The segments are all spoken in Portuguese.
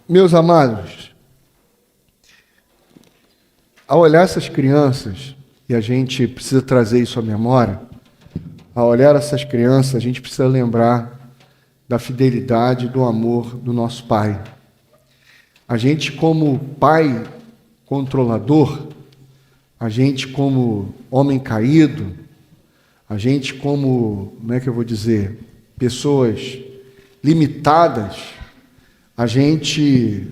Meus amados, ao olhar essas crianças, e a gente precisa trazer isso à memória, ao olhar essas crianças, a gente precisa lembrar da fidelidade, do amor do nosso Pai. A gente, como pai controlador, a gente, como homem caído, a gente, como, como é que eu vou dizer, pessoas limitadas, a gente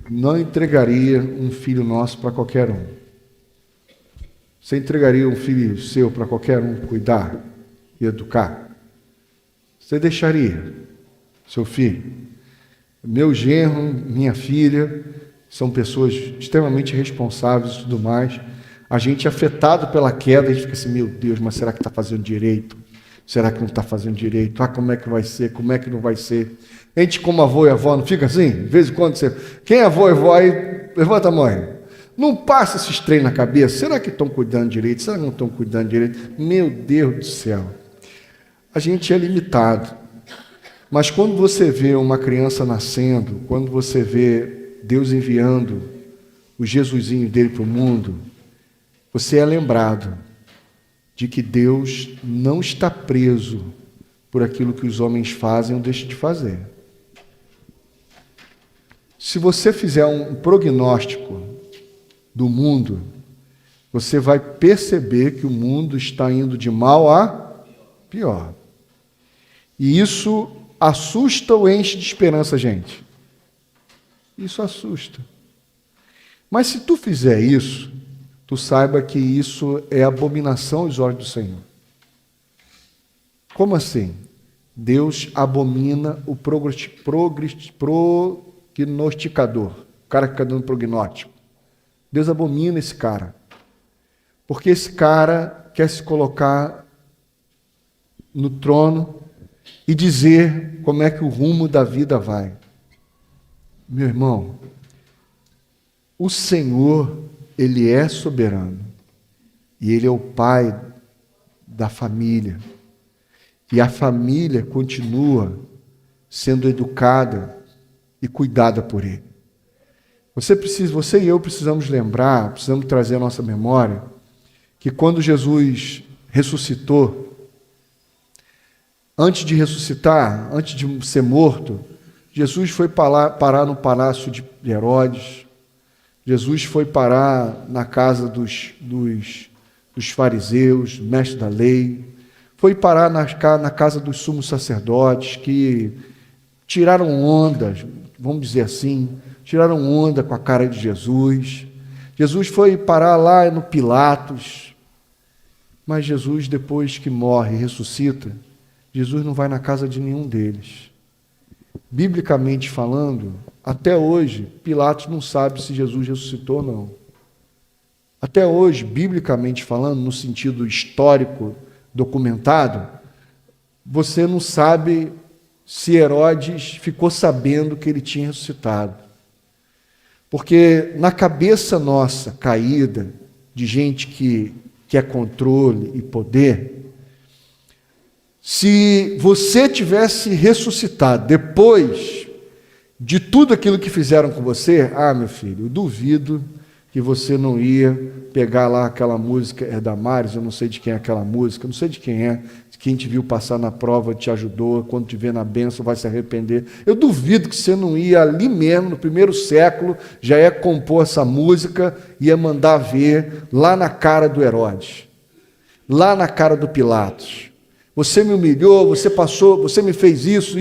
não entregaria um filho nosso para qualquer um. Você entregaria um filho seu para qualquer um cuidar e educar? Você deixaria seu filho? Meu genro, minha filha, são pessoas extremamente responsáveis e tudo mais. A gente é afetado pela queda, a gente fica assim, meu Deus, mas será que está fazendo direito? Será que não está fazendo direito? Ah, como é que vai ser? Como é que não vai ser? A gente, como avô e avó, não fica assim? De vez em quando você... Quem é avô e avó aí, levanta a mão. Não passa esses trem na cabeça. Será que estão cuidando direito? Será que não estão cuidando direito? Meu Deus do céu. A gente é limitado. Mas quando você vê uma criança nascendo, quando você vê Deus enviando o Jesusinho dele para o mundo, você é lembrado de que Deus não está preso por aquilo que os homens fazem ou deixam de fazer. Se você fizer um prognóstico do mundo, você vai perceber que o mundo está indo de mal a pior. E isso assusta ou enche de esperança, gente? Isso assusta. Mas se tu fizer isso, tu saiba que isso é abominação aos olhos do Senhor. Como assim? Deus abomina o prognosticador, o cara que fica dando prognóstico. Deus abomina esse cara. Porque esse cara quer se colocar no trono e dizer como é que o rumo da vida vai. Meu irmão, o Senhor, Ele é soberano. E Ele é o Pai da família. E a família continua sendo educada e cuidada por Ele. Você e eu precisamos lembrar, precisamos trazer à nossa memória, que quando Jesus ressuscitou, antes de ressuscitar, antes de ser morto, Jesus foi parar no palácio de Herodes, Jesus foi parar na casa dos fariseus, mestres da lei, foi parar na casa dos sumos sacerdotes, que tiraram onda, vamos dizer assim, tiraram onda com a cara de Jesus. Jesus foi parar lá no Pilatos, mas Jesus, depois que morre e ressuscita, Jesus não vai na casa de nenhum deles. Biblicamente falando, até hoje, Pilatos não sabe se Jesus ressuscitou ou não. Até hoje, biblicamente falando, no sentido histórico, documentado, você não sabe se Herodes ficou sabendo que ele tinha ressuscitado. Porque na cabeça nossa, caída, de gente que quer controle e poder, se você tivesse ressuscitado depois de tudo aquilo que fizeram com você, meu filho, eu duvido que você não ia pegar lá aquela música, é da Maris, eu não sei de quem é aquela música, não sei de quem é, quem te viu passar na prova te ajudou, quando te vê na bênção vai se arrepender. Eu duvido que você não ia ali mesmo, no primeiro século, já ia compor essa música, ia mandar ver lá na cara do Herodes, lá na cara do Pilatos. Você me humilhou, você passou, você me fez isso,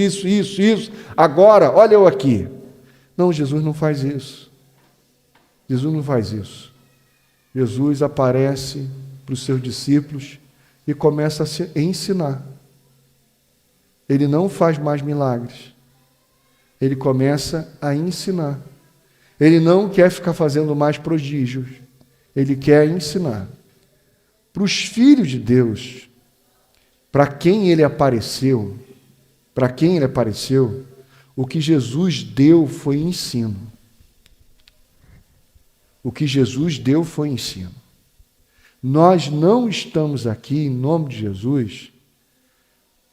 agora, olha eu aqui. Não, Jesus não faz isso. Jesus não faz isso. Jesus aparece para os seus discípulos e começa a ensinar. Ele não faz mais milagres. Ele começa a ensinar. Ele não quer ficar fazendo mais prodígios. Ele quer ensinar. Para os filhos de Deus, para quem ele apareceu, o que Jesus deu foi ensino. O que Jesus deu foi ensino. Nós não estamos aqui, em nome de Jesus,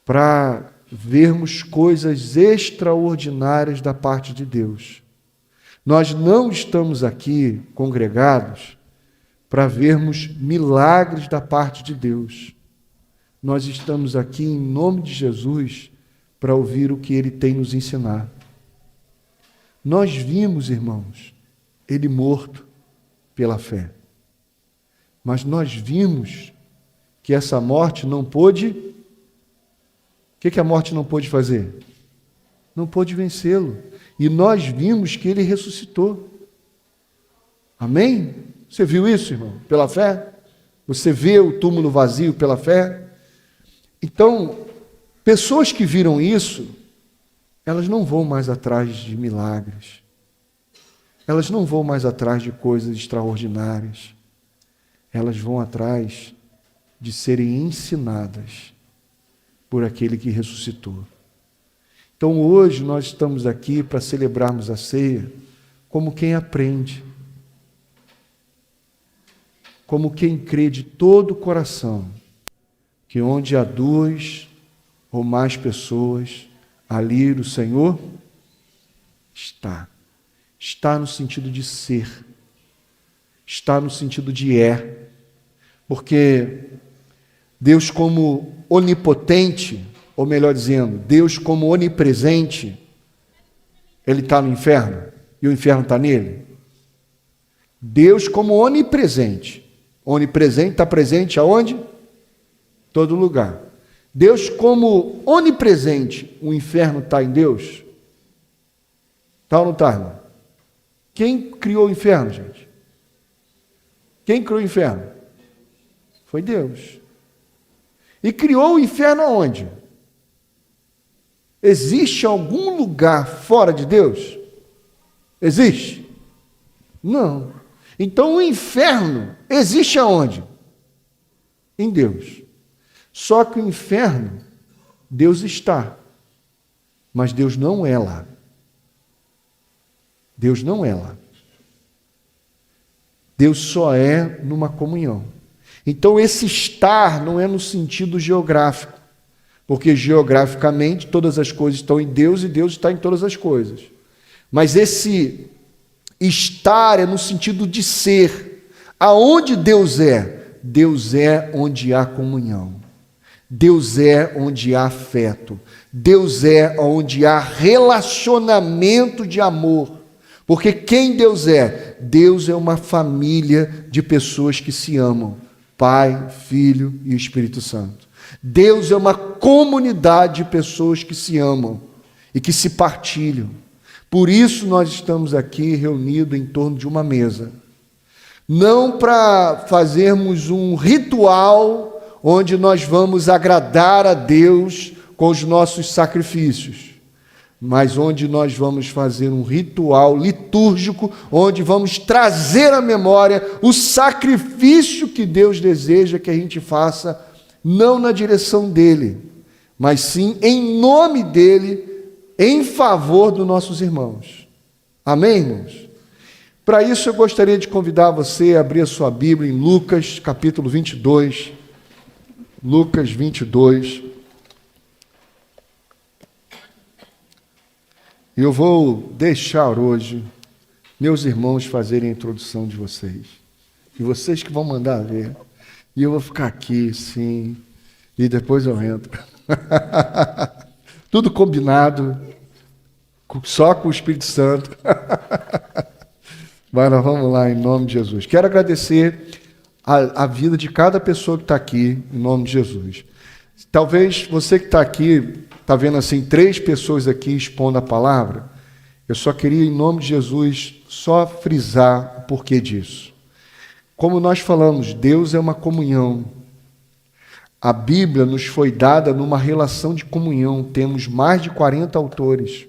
para vermos coisas extraordinárias da parte de Deus. Nós não estamos aqui congregados para vermos milagres da parte de Deus. Nós estamos aqui em nome de Jesus para ouvir o que Ele tem nos ensinar. Nós vimos, irmãos, Ele morto pela fé. Mas nós vimos que essa morte não pôde... O que a morte não pôde fazer? Não pôde vencê-lo. E nós vimos que Ele ressuscitou. Amém? Você viu isso, irmão? Pela fé? Você vê o túmulo vazio pela fé? Então, pessoas que viram isso, elas não vão mais atrás de milagres. Elas não vão mais atrás de coisas extraordinárias. Elas vão atrás de serem ensinadas por aquele que ressuscitou. Então, hoje, nós estamos aqui para celebrarmos a ceia como quem aprende, como quem crê de todo o coração que onde há 2 ou mais pessoas, ali o Senhor está. Está no sentido de ser. Está no sentido de é. Porque Deus como onipotente, ou melhor dizendo, Deus como onipresente, Ele está no inferno e o inferno está nele. Deus como onipresente. Onipresente está presente aonde? Todo lugar. Deus como onipresente, o inferno está em Deus? Está ou não está, irmão? Quem criou o inferno, gente? Quem criou o inferno? Foi Deus. E criou o inferno aonde? Existe algum lugar fora de Deus? Existe? Não. Então o inferno existe aonde? Em Deus. Só que o inferno, Deus está, mas Deus não é lá. Deus não é lá. Deus só é numa comunhão. Então esse estar não é no sentido geográfico, porque geograficamente todas as coisas estão em Deus e Deus está em todas as coisas. Mas esse estar é no sentido de ser. Aonde Deus é? Deus é onde há comunhão. Deus é onde há afeto. Deus é onde há relacionamento de amor. Porque quem Deus é? Deus é uma família de pessoas que se amam. Pai, Filho e Espírito Santo. Deus é uma comunidade de pessoas que se amam e que se partilham. Por isso nós estamos aqui reunidos em torno de uma mesa. Não para fazermos um ritual onde nós vamos agradar a Deus com os nossos sacrifícios, mas onde nós vamos fazer um ritual litúrgico, onde vamos trazer à memória o sacrifício que Deus deseja que a gente faça, não na direção dele, mas sim em nome dele, em favor dos nossos irmãos. Amém, irmãos? Para isso eu gostaria de convidar você a abrir a sua Bíblia em Lucas, capítulo 22. Lucas 22. Eu vou deixar hoje meus irmãos fazerem a introdução de vocês. E vocês que vão mandar ver. E eu vou ficar aqui, sim, e depois eu entro. Tudo combinado, só com o Espírito Santo. Mas nós vamos lá, em nome de Jesus. Quero agradecer a vida de cada pessoa que está aqui, em nome de Jesus. Talvez você que está aqui, está vendo assim, 3 pessoas aqui expondo a palavra. Eu só queria, em nome de Jesus, só frisar o porquê disso. Como nós falamos, Deus é uma comunhão. A Bíblia nos foi dada numa relação de comunhão. Temos mais de 40 autores,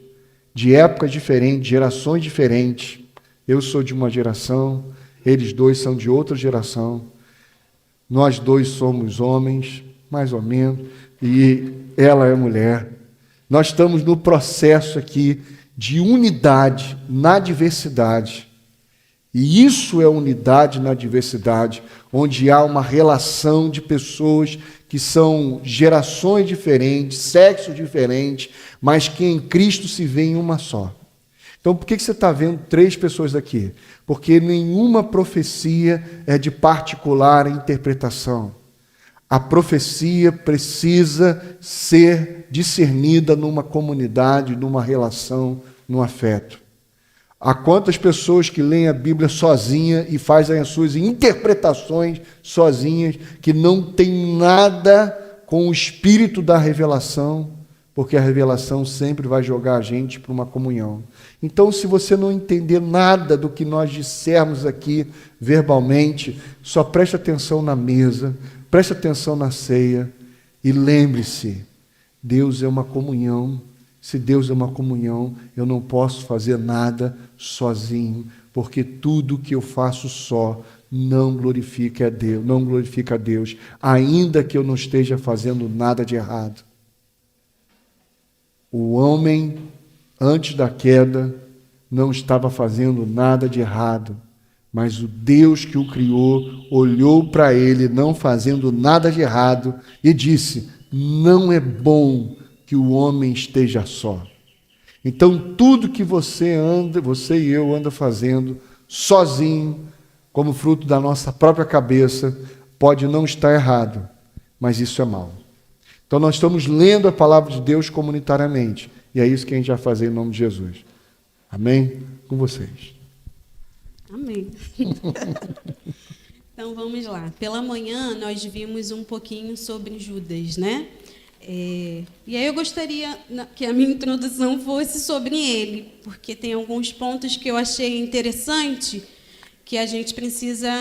de épocas diferentes, gerações diferentes. Eu sou de uma geração, eles 2 são de outra geração. Nós 2 somos homens, mais ou menos, e ela é mulher. Nós estamos no processo aqui de unidade na diversidade. E isso é unidade na diversidade, onde há uma relação de pessoas que são gerações diferentes, sexos diferentes, mas que em Cristo se vê em uma só. Então, por que você está vendo 3 pessoas aqui? Porque nenhuma profecia é de particular interpretação. A profecia precisa ser discernida numa comunidade, numa relação, num afeto. Há quantas pessoas que leem a Bíblia sozinha e fazem as suas interpretações sozinhas, que não tem nada com o espírito da revelação, porque a revelação sempre vai jogar a gente para uma comunhão. Então, se você não entender nada do que nós dissermos aqui verbalmente, só preste atenção na mesa, preste atenção na ceia e lembre-se, Deus é uma comunhão. Se Deus é uma comunhão, eu não posso fazer nada sozinho, porque tudo que eu faço só não glorifica a Deus, ainda que eu não esteja fazendo nada de errado. O homem, antes da queda, não estava fazendo nada de errado, mas o Deus que o criou olhou para ele, não fazendo nada de errado, e disse: não é bom que o homem esteja só. Então, tudo que você e eu anda fazendo sozinho, como fruto da nossa própria cabeça, pode não estar errado, mas isso é mal. Então, nós estamos lendo a palavra de Deus comunitariamente, e é isso que a gente vai fazer em nome de Jesus. Amém? Com vocês. Amém. Então, vamos lá. Pela manhã, nós vimos um pouquinho sobre Judas, né? E aí eu gostaria que a minha introdução fosse sobre ele, porque tem alguns pontos que eu achei interessante que a gente precisa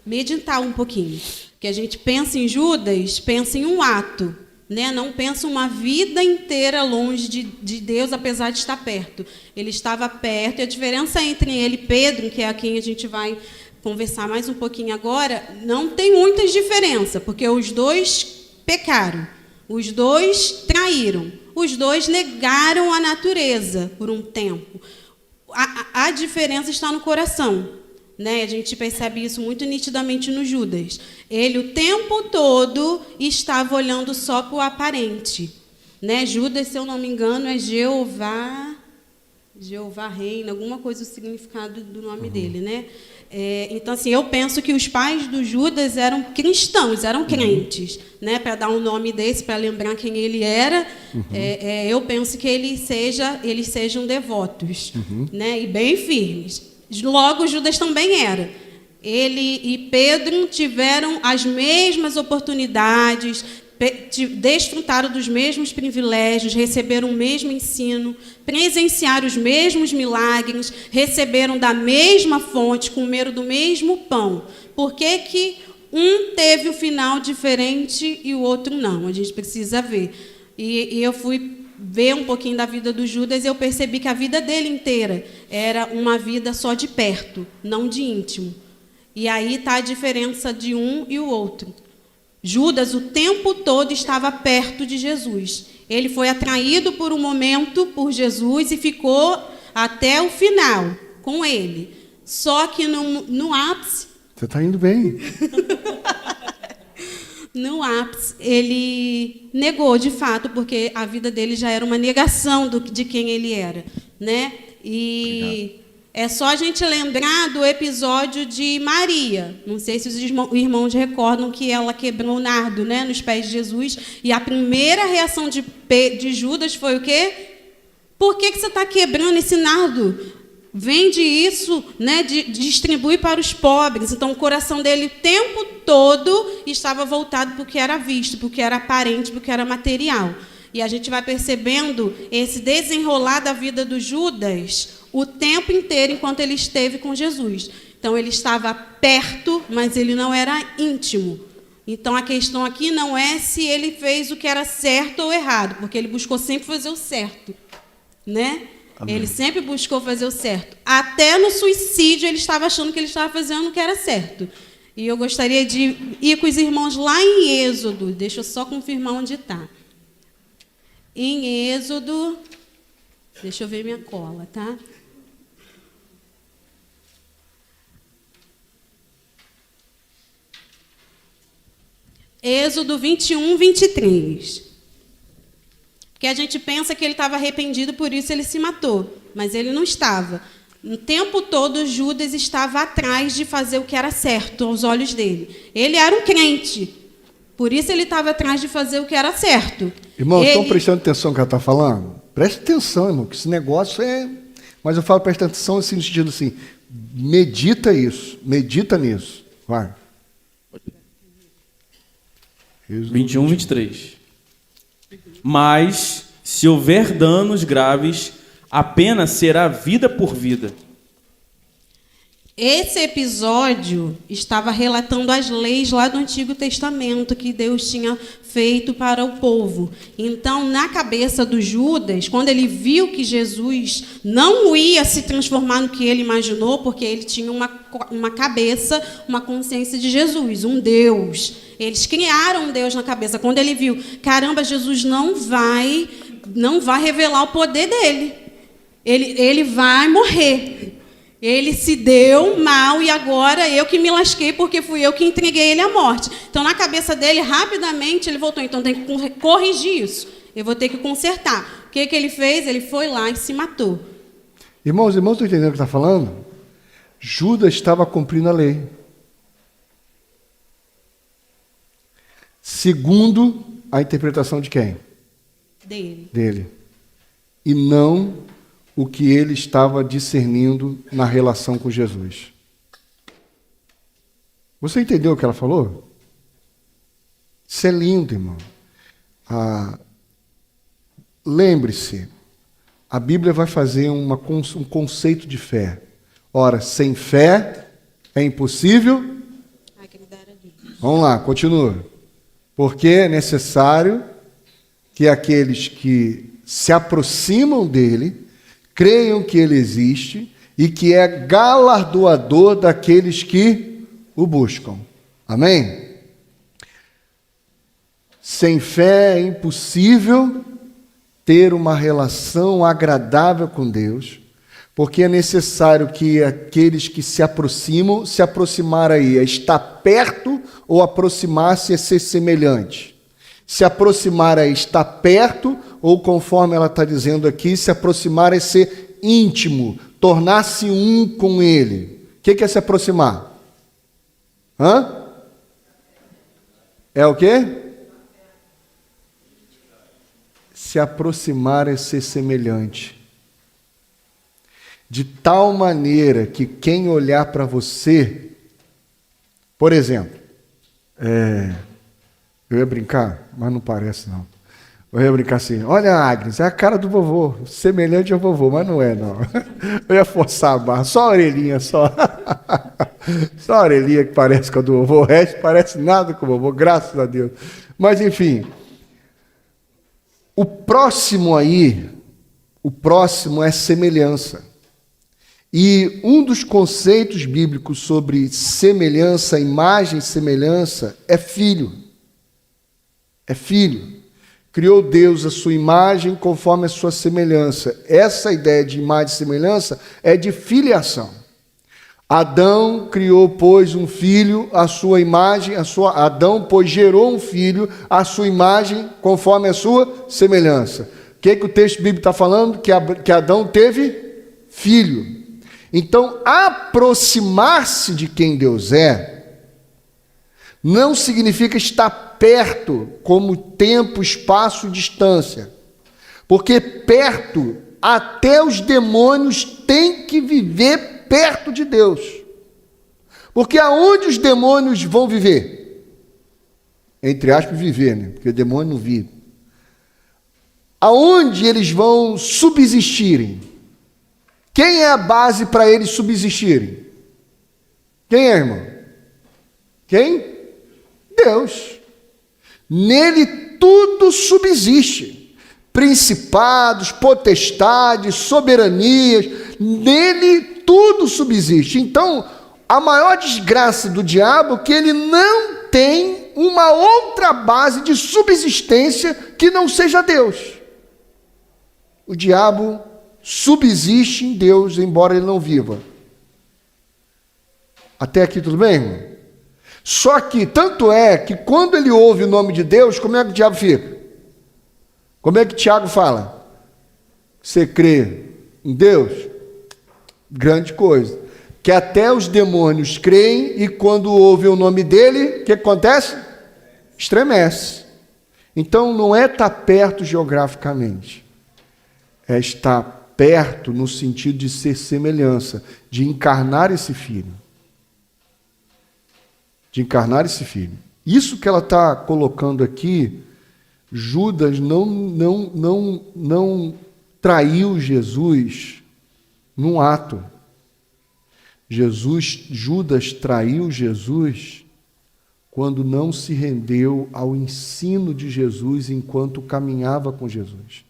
meditar um pouquinho. Que a gente pensa em Judas, pensa em um ato, né? Não pensa uma vida inteira longe de Deus, apesar de estar perto. Ele estava perto, e a diferença entre ele e Pedro, que é a quem a gente vai conversar mais um pouquinho agora, não tem muita diferença, porque os dois pecaram. Os dois traíram, os dois negaram a natureza por um tempo. A diferença está no coração, né? A gente percebe isso muito nitidamente no Judas. Ele o tempo todo estava olhando só para o aparente, né? Judas, se eu não me engano, é Jeová reina, alguma coisa o significado do nome dele, né? Então, assim, eu penso que os pais do Judas eram cristãos, eram crentes, né? Para dar um nome desse, para lembrar quem ele era, eu penso que eles sejam devotos, né? E bem firmes. Logo, Judas também era. Ele e Pedro tiveram as mesmas oportunidades, desfrutaram dos mesmos privilégios, receberam o mesmo ensino, presenciaram os mesmos milagres, receberam da mesma fonte, comeram do mesmo pão. Por que que um teve o final diferente e o outro não? A gente precisa ver. E eu fui ver um pouquinho da vida do Judas e eu percebi que a vida dele inteira era uma vida só de perto, não de íntimo. E aí está a diferença de um e o outro. Judas, o tempo todo, estava perto de Jesus. Ele foi atraído por um momento por Jesus e ficou até o final com ele. Só que no ápice... Você está indo bem. No ápice, ele negou, de fato, porque a vida dele já era uma negação de quem ele era, né? E... é só a gente lembrar do episódio de Maria. Não sei se os irmãos recordam que ela quebrou o nardo, né, nos pés de Jesus. E a primeira reação de Judas foi o quê? Por que você está quebrando esse nardo? Vende isso, né, distribui para os pobres. Então, o coração dele o tempo todo estava voltado para o que era visto, para o que era aparente, para o que era material. E a gente vai percebendo esse desenrolar da vida do Judas o tempo inteiro enquanto ele esteve com Jesus. Então, ele estava perto, mas ele não era íntimo. Então, a questão aqui não é se ele fez o que era certo ou errado, porque ele buscou sempre fazer o certo, né? Amém. Ele sempre buscou fazer o certo. Até no suicídio, ele estava achando que ele estava fazendo o que era certo. E eu gostaria de ir com os irmãos lá em Êxodo. Deixa eu só confirmar onde está. Em Êxodo... Deixa eu ver minha cola, tá? Êxodo 21, 23. Porque a gente pensa que ele estava arrependido, por isso ele se matou. mas ele não estava. O tempo todo, Judas estava atrás de fazer o que era certo aos olhos dele. Ele era um crente, por isso ele estava atrás de fazer o que era certo. Irmãos, estão prestando atenção no que ela está falando? Preste atenção, irmão, que esse negócio é... Mas eu falo presta atenção assim, no sentido assim, medita isso, medita nisso. Vai. 21, 23. Mas, se houver danos graves, a pena será vida por vida. Esse episódio estava relatando as leis lá do Antigo Testamento que Deus tinha feito para o povo. Então, na cabeça do Judas, quando ele viu que Jesus não ia se transformar no que ele imaginou, porque ele tinha uma cabeça, uma consciência de Jesus, um Deus. Eles criaram um Deus na cabeça. Quando ele viu, caramba, Jesus não vai revelar o poder dele. Ele vai morrer. Ele se deu mal e agora eu que me lasquei porque fui eu que entreguei ele à morte. Então, na cabeça dele, rapidamente, ele voltou. Então, tem que corrigir isso. Eu vou ter que consertar. O que ele fez? Ele foi lá e se matou. Irmãos, estão entendendo o que está falando? Judas estava cumprindo a lei. Segundo a interpretação de quem? Dele. E não o que ele estava discernindo na relação com Jesus. Você entendeu o que ela falou? Isso é lindo, irmão. Lembre-se, a Bíblia vai fazer um conceito de fé. Ora, sem fé é impossível. Vamos lá, continua. Porque é necessário que aqueles que se aproximam dele creiam que ele existe e que é galardoador daqueles que o buscam. Amém? Sem fé é impossível ter uma relação agradável com Deus, porque é necessário que aqueles que se aproximam, se aproximar aí é estar perto ou aproximar-se é ser semelhante. Se aproximar é estar perto, ou conforme ela está dizendo aqui, se aproximar é ser íntimo, tornar-se um com ele. O que é se aproximar? É o quê? Se aproximar é ser semelhante. De tal maneira que quem olhar para você, por exemplo, eu ia brincar, mas não parece não. Eu ia brincar assim, olha Agnes, é a cara do vovô, semelhante ao vovô, mas não é não. Eu ia forçar a barra, só a orelhinha, só. Só a orelhinha que parece com a do vovô, o resto parece nada com o vovô, graças a Deus. Mas enfim, o próximo é semelhança. E um dos conceitos bíblicos sobre semelhança, imagem e semelhança, é filho. É filho. Criou Deus a sua imagem conforme a sua semelhança. Essa ideia de imagem e semelhança é de filiação. Adão criou, pois, um filho à sua imagem, Adão, pois, gerou um filho à sua imagem conforme a sua semelhança. O que o texto bíblico está falando? Que Adão teve filho. Então, aproximar-se de quem Deus é não significa estar perto como tempo, espaço e distância. Porque perto, até os demônios têm que viver perto de Deus. Porque aonde os demônios vão viver? Entre aspas, viver, né? Porque o demônio não vive. Aonde eles vão subsistirem? Quem é a base para eles subsistirem? Quem é, irmão? Quem? Deus. Nele tudo subsiste. Principados, potestades, soberanias, nele tudo subsiste. Então, a maior desgraça do diabo é que ele não tem uma outra base de subsistência que não seja Deus. O diabo subsiste em Deus, embora ele não viva. Até aqui tudo bem, irmão? Só que, tanto é que quando ele ouve o nome de Deus, como é que o diabo fica? Como é que Tiago fala? Você crê em Deus? Grande coisa. Que até os demônios creem e quando ouvem o nome dele, o que acontece? Estremece. Então não é estar perto geograficamente, é estar perto no sentido de ser semelhança, de encarnar esse filho. De encarnar esse filho. Isso que ela está colocando aqui, Judas não traiu Jesus num ato. Judas traiu Jesus quando não se rendeu ao ensino de Jesus enquanto caminhava com Jesus.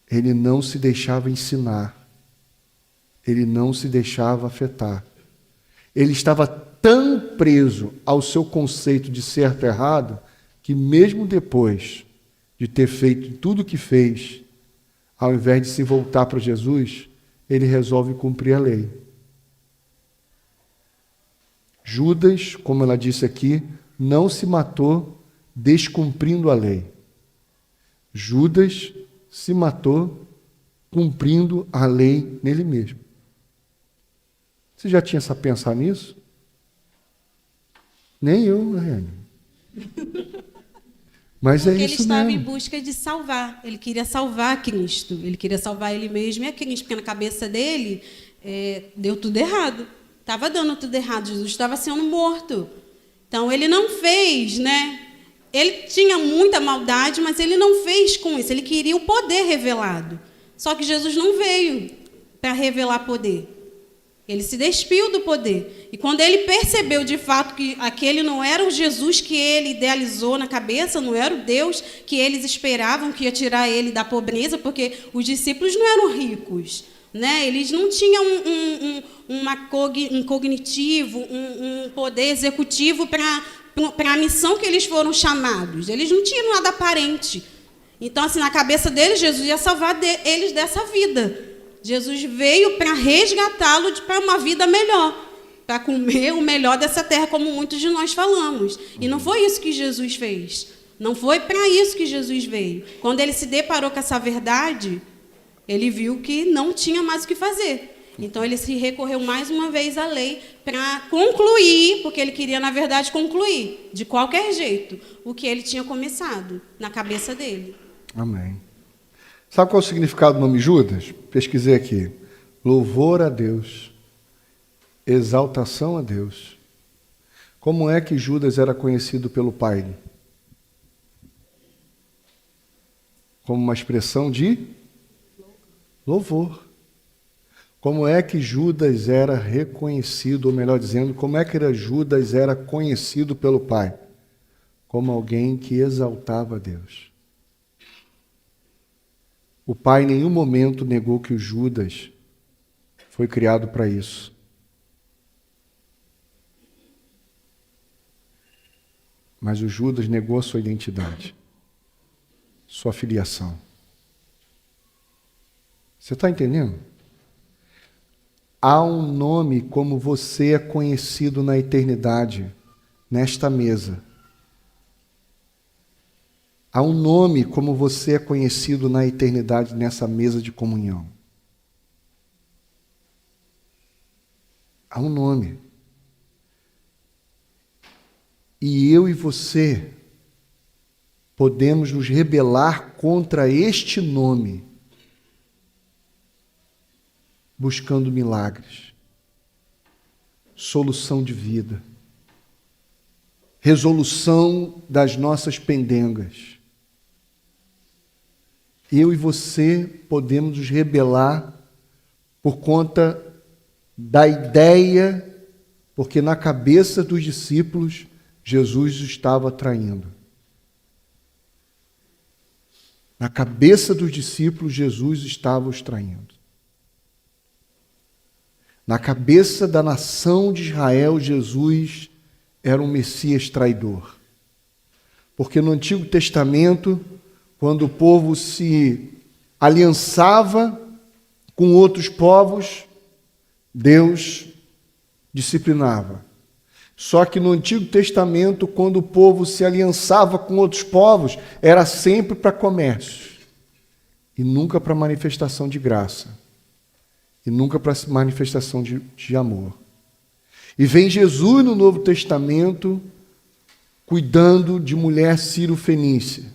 Ele não se deixava ensinar. Ele não se deixava afetar. Ele estava tão preso ao seu conceito de certo e errado, que mesmo depois de ter feito tudo o que fez, ao invés de se voltar para Jesus, ele resolve cumprir a lei. Judas, como ela disse aqui, não se matou descumprindo a lei. Judas se matou cumprindo a lei nele mesmo. Você já tinha pensado nisso? Nem eu, Rani. Mas porque é isso ele estava mesmo. em busca de salvar. Ele queria salvar Cristo. Ele queria salvar ele mesmo e a Cristo, porque na cabeça dele deu tudo errado. Estava dando tudo errado. Jesus estava sendo morto. Então, ele não fez, né? Ele tinha muita maldade, mas ele não fez com isso. Ele queria o poder revelado. Só que Jesus não veio para revelar poder. Ele se despiu do poder. E quando ele percebeu de fato que aquele não era o Jesus que ele idealizou na cabeça, não era o Deus que eles esperavam que ia tirar ele da pobreza, porque os discípulos não eram ricos, né? Eles não tinham um cognitivo, um poder executivo para a missão que eles foram chamados. Eles não tinham nada aparente. Então, assim, na cabeça deles, Jesus ia salvar eles dessa vida. Jesus veio para resgatá-lo para uma vida melhor, para comer o melhor dessa terra, como muitos de nós falamos. E não foi isso que Jesus fez. Não foi para isso que Jesus veio. Quando ele se deparou com essa verdade, ele viu que não tinha mais o que fazer. Então, ele se recorreu mais uma vez à lei para concluir, porque ele queria, na verdade, concluir, de qualquer jeito, o que ele tinha começado na cabeça dele. Amém. Sabe qual é o significado do nome Judas? Pesquisei aqui. Louvor a Deus. Exaltação a Deus. Como é que Judas era conhecido pelo pai? Como uma expressão de louvor. Como é que Judas era reconhecido, ou melhor dizendo, como é que Judas era conhecido pelo pai? Como alguém que exaltava a Deus. O pai em nenhum momento negou que o Judas foi criado para isso. Mas o Judas negou a sua identidade, sua filiação. Você está entendendo? Há um nome como você é conhecido na eternidade, nesta mesa. Há um nome como você é conhecido na eternidade nessa mesa de comunhão. Há um nome. E eu e você podemos nos rebelar contra este nome, buscando milagres, solução de vida, resolução das nossas pendengas. Eu e você podemos nos rebelar por conta da ideia, porque na cabeça dos discípulos, Jesus os estava traindo. Na cabeça dos discípulos, Jesus estava os traindo. Na cabeça da nação de Israel, Jesus era um Messias traidor. Porque no Antigo Testamento, quando o povo se aliançava com outros povos, Deus disciplinava. Só que no Antigo Testamento, quando o povo se aliançava com outros povos, era sempre para comércio. e nunca para manifestação de graça, e nunca para manifestação de amor. E vem Jesus no Novo Testamento cuidando de mulher sírio-fenícia,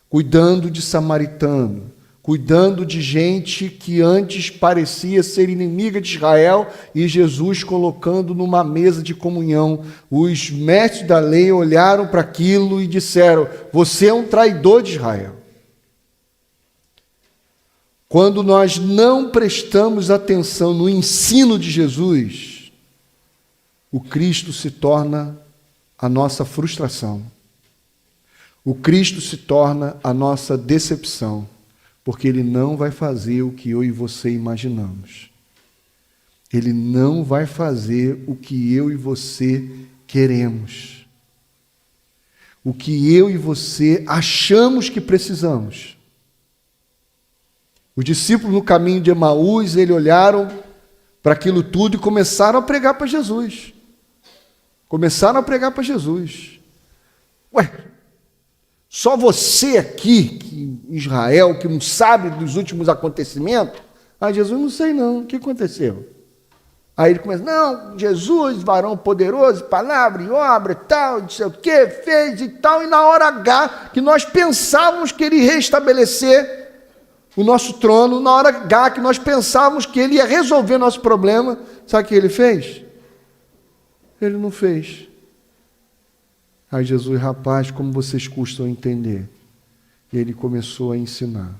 cuidando de samaritano, cuidando de gente que antes parecia ser inimiga de Israel, e Jesus colocando numa mesa de comunhão. Os mestres da lei olharam para aquilo e disseram: você é um traidor de Israel. Quando nós não prestamos atenção no ensino de Jesus, o Cristo se torna a nossa frustração. O Cristo se torna a nossa decepção, porque Ele não vai fazer o que eu e você imaginamos. Ele não vai fazer o que eu e você queremos. O que eu e você achamos que precisamos. Os discípulos no caminho de Emaús, eles olharam para aquilo tudo e começaram a pregar para Jesus. Começaram a pregar para Jesus. Ué, só você aqui, em Israel, que não sabe dos últimos acontecimentos? Ah, Jesus, não sei não, o que aconteceu? Aí ele começa: não, Jesus, varão poderoso, palavra e obra e tal, não sei o que, fez e tal, e na hora H, que nós pensávamos que ele ia restabelecer o nosso trono, na hora H, que nós pensávamos que ele ia resolver nosso problema, sabe o que ele fez? Ele não fez. Aí Jesus: rapaz, como vocês custam a entender. E ele começou a ensinar.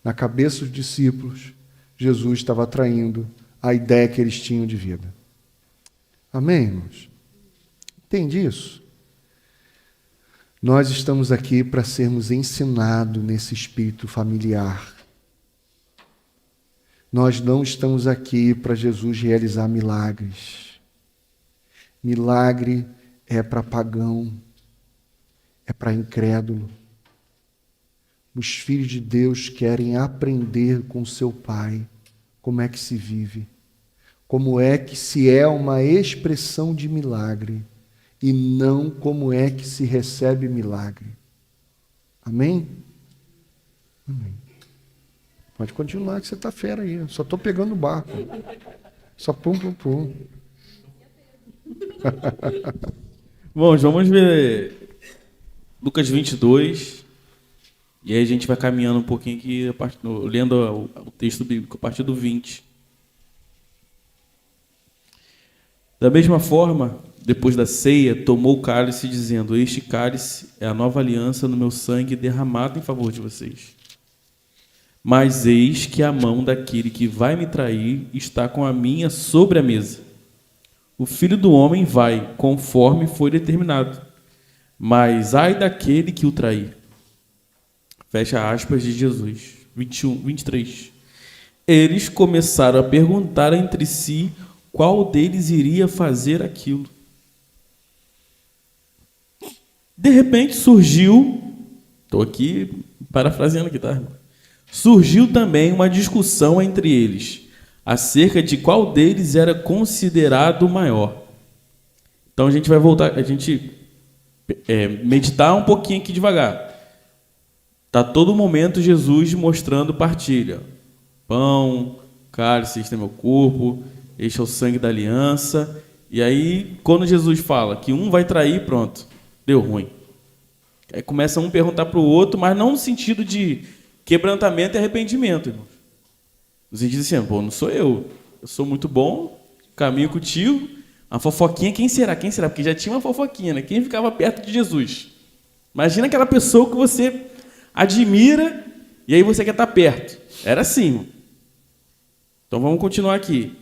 Na cabeça dos discípulos, Jesus estava atraindo a ideia que eles tinham de vida. Amém, irmãos? Entende isso? Nós estamos aqui para sermos ensinados nesse espírito familiar. Nós não estamos aqui para Jesus realizar milagres. Milagre é para pagão, é para incrédulo. Os filhos de Deus querem aprender com seu Pai como é que se vive, como é que se é uma expressão de milagre e não como é que se recebe milagre. Amém? Amém. Pode continuar que você está fera aí, eu só estou pegando o barco. Só pum, pum, pum. Bom, vamos ver Lucas 22, e aí a gente vai caminhando um pouquinho aqui, lendo o texto bíblico a partir do 20. Da mesma forma, depois da ceia, tomou o cálice, dizendo: este cálice é a nova aliança no meu sangue derramado em favor de vocês. Mas eis que a mão daquele que vai me trair está com a minha sobre a mesa. O Filho do Homem vai, conforme foi determinado, mas ai daquele que o trair. Fecha aspas de Jesus. 23. Eles começaram a perguntar entre si qual deles iria fazer aquilo. De repente surgiu, estou aqui parafraseando aqui, tá? Surgiu também uma discussão entre eles, acerca de qual deles era considerado o maior. Então a gente vai voltar, meditar um pouquinho aqui devagar. Está todo momento Jesus mostrando partilha. Pão, cálice, este é meu corpo, este é o sangue da aliança. E aí, quando Jesus fala que um vai trair, pronto, deu ruim. Aí começa um a perguntar para o outro, mas não no sentido de quebrantamento e arrependimento, irmãos. No sentido assim: pô, não sou eu sou muito bom, caminho contigo. A fofoquinha, quem será? Quem será? Porque já tinha uma fofoquinha, né? Quem ficava perto de Jesus? Imagina aquela pessoa que você admira e aí você quer estar perto. Era assim, irmão. Então vamos continuar aqui.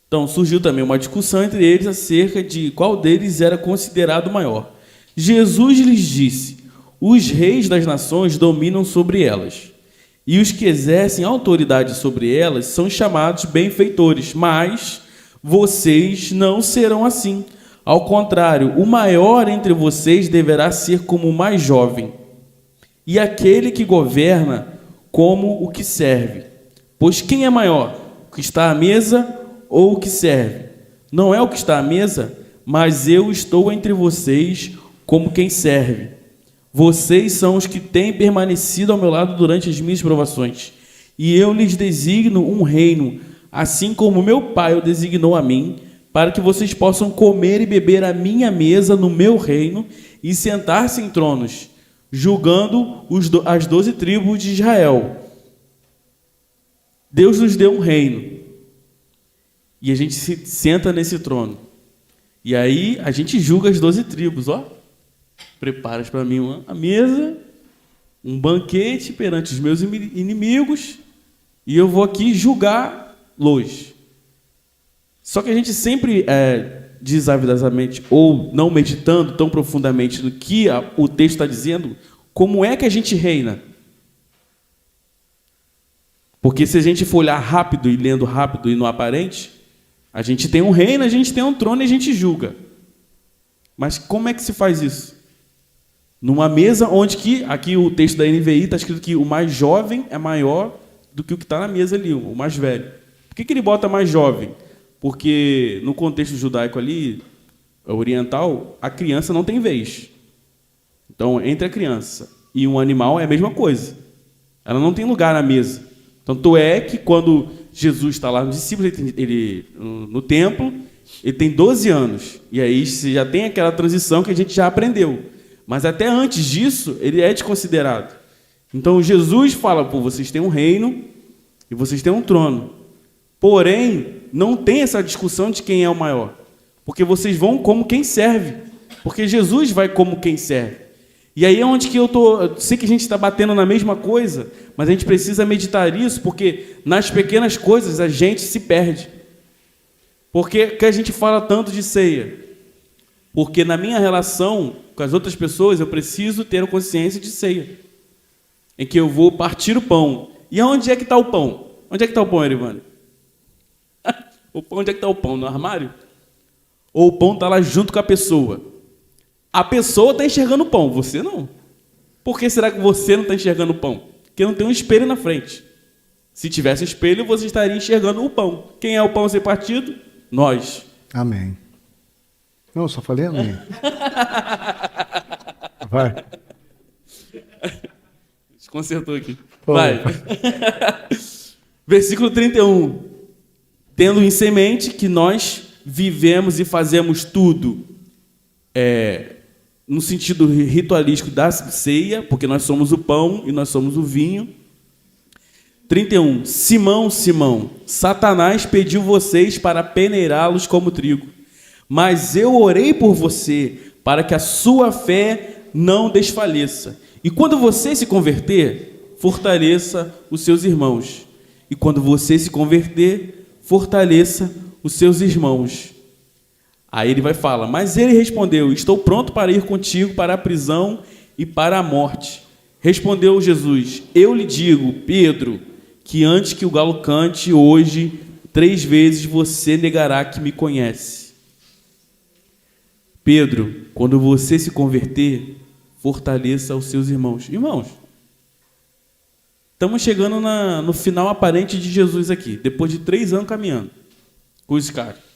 Então surgiu também uma discussão entre eles acerca de qual deles era considerado o maior. Jesus lhes disse: os reis das nações dominam sobre elas, e os que exercem autoridade sobre elas são chamados benfeitores, mas vocês não serão assim. Ao contrário, o maior entre vocês deverá ser como o mais jovem, e aquele que governa como o que serve. Pois quem é maior, o que está à mesa ou o que serve? Não é o que está à mesa, mas eu estou entre vocês como quem serve. Vocês são os que têm permanecido ao meu lado durante as minhas provações. E eu lhes designo um reino, assim como meu Pai o designou a mim, para que vocês possam comer e beber à minha mesa no meu reino e sentar-se em tronos, julgando as 12 tribos de Israel. Deus nos deu um reino. E a gente se senta nesse trono. E aí a gente julga as 12 tribos, ó. Preparas para mim uma mesa, um banquete perante os meus inimigos, e eu vou aqui julgá-los. Só que a gente sempre, desavidamente, ou não meditando tão profundamente no que o texto está dizendo, como é que a gente reina? Porque se a gente for olhar rápido e lendo rápido e no aparente, a gente tem um reino, a gente tem um trono e a gente julga. Mas como é que se faz isso? Numa mesa onde que, aqui o texto da NVI está escrito que o mais jovem é maior do que o que está na mesa ali, o mais velho. Por que ele bota mais jovem? Porque no contexto judaico ali, oriental, a criança não tem vez. Então, entre a criança e um animal é a mesma coisa. Ela não tem lugar na mesa. Tanto é que quando Jesus está lá no discípulo, no templo, ele tem 12 anos. E aí você já tem aquela transição que a gente já aprendeu. Mas até antes disso, ele é desconsiderado. Então Jesus fala, vocês têm um reino e vocês têm um trono. Porém, não tem essa discussão de quem é o maior. Porque vocês vão como quem serve. Porque Jesus vai como quem serve. E aí é onde que eu sei que a gente está batendo na mesma coisa, mas a gente precisa meditar isso, porque nas pequenas coisas a gente se perde. Por que a gente fala tanto de ceia? Porque na minha relação com as outras pessoas, eu preciso ter consciência de ceia. Em que eu vou partir o pão. E onde é que está o pão? Onde é que está o pão, Erivane? Onde é que está o pão? No armário? Ou o pão está lá junto com a pessoa? A pessoa está enxergando o pão, você não. Por que será que você não está enxergando o pão? Porque não tem um espelho na frente. Se tivesse um espelho, você estaria enxergando o pão. Quem é o pão a ser partido? Nós. Amém. Não, eu só falei amém. Vai. Desconcertou aqui. Vai. Versículo 31. Tendo em semente que nós vivemos e fazemos tudo no sentido ritualístico da ceia, porque nós somos o pão e nós somos o vinho. 31. Simão, Simão, Satanás pediu vocês para peneirá-los como trigo. Mas eu orei por você, para que a sua fé não desfaleça. E quando você se converter, fortaleça os seus irmãos. E quando você se converter, fortaleça os seus irmãos. Aí ele vai falar, mas ele respondeu, estou pronto para ir contigo para a prisão e para a morte. Respondeu Jesus, eu lhe digo, Pedro, que antes que o galo cante hoje, 3 vezes você negará que me conhece. Pedro, quando você se converter, fortaleça os seus irmãos. Irmãos, estamos chegando no final aparente de Jesus aqui, depois de 3 anos caminhando com os caras.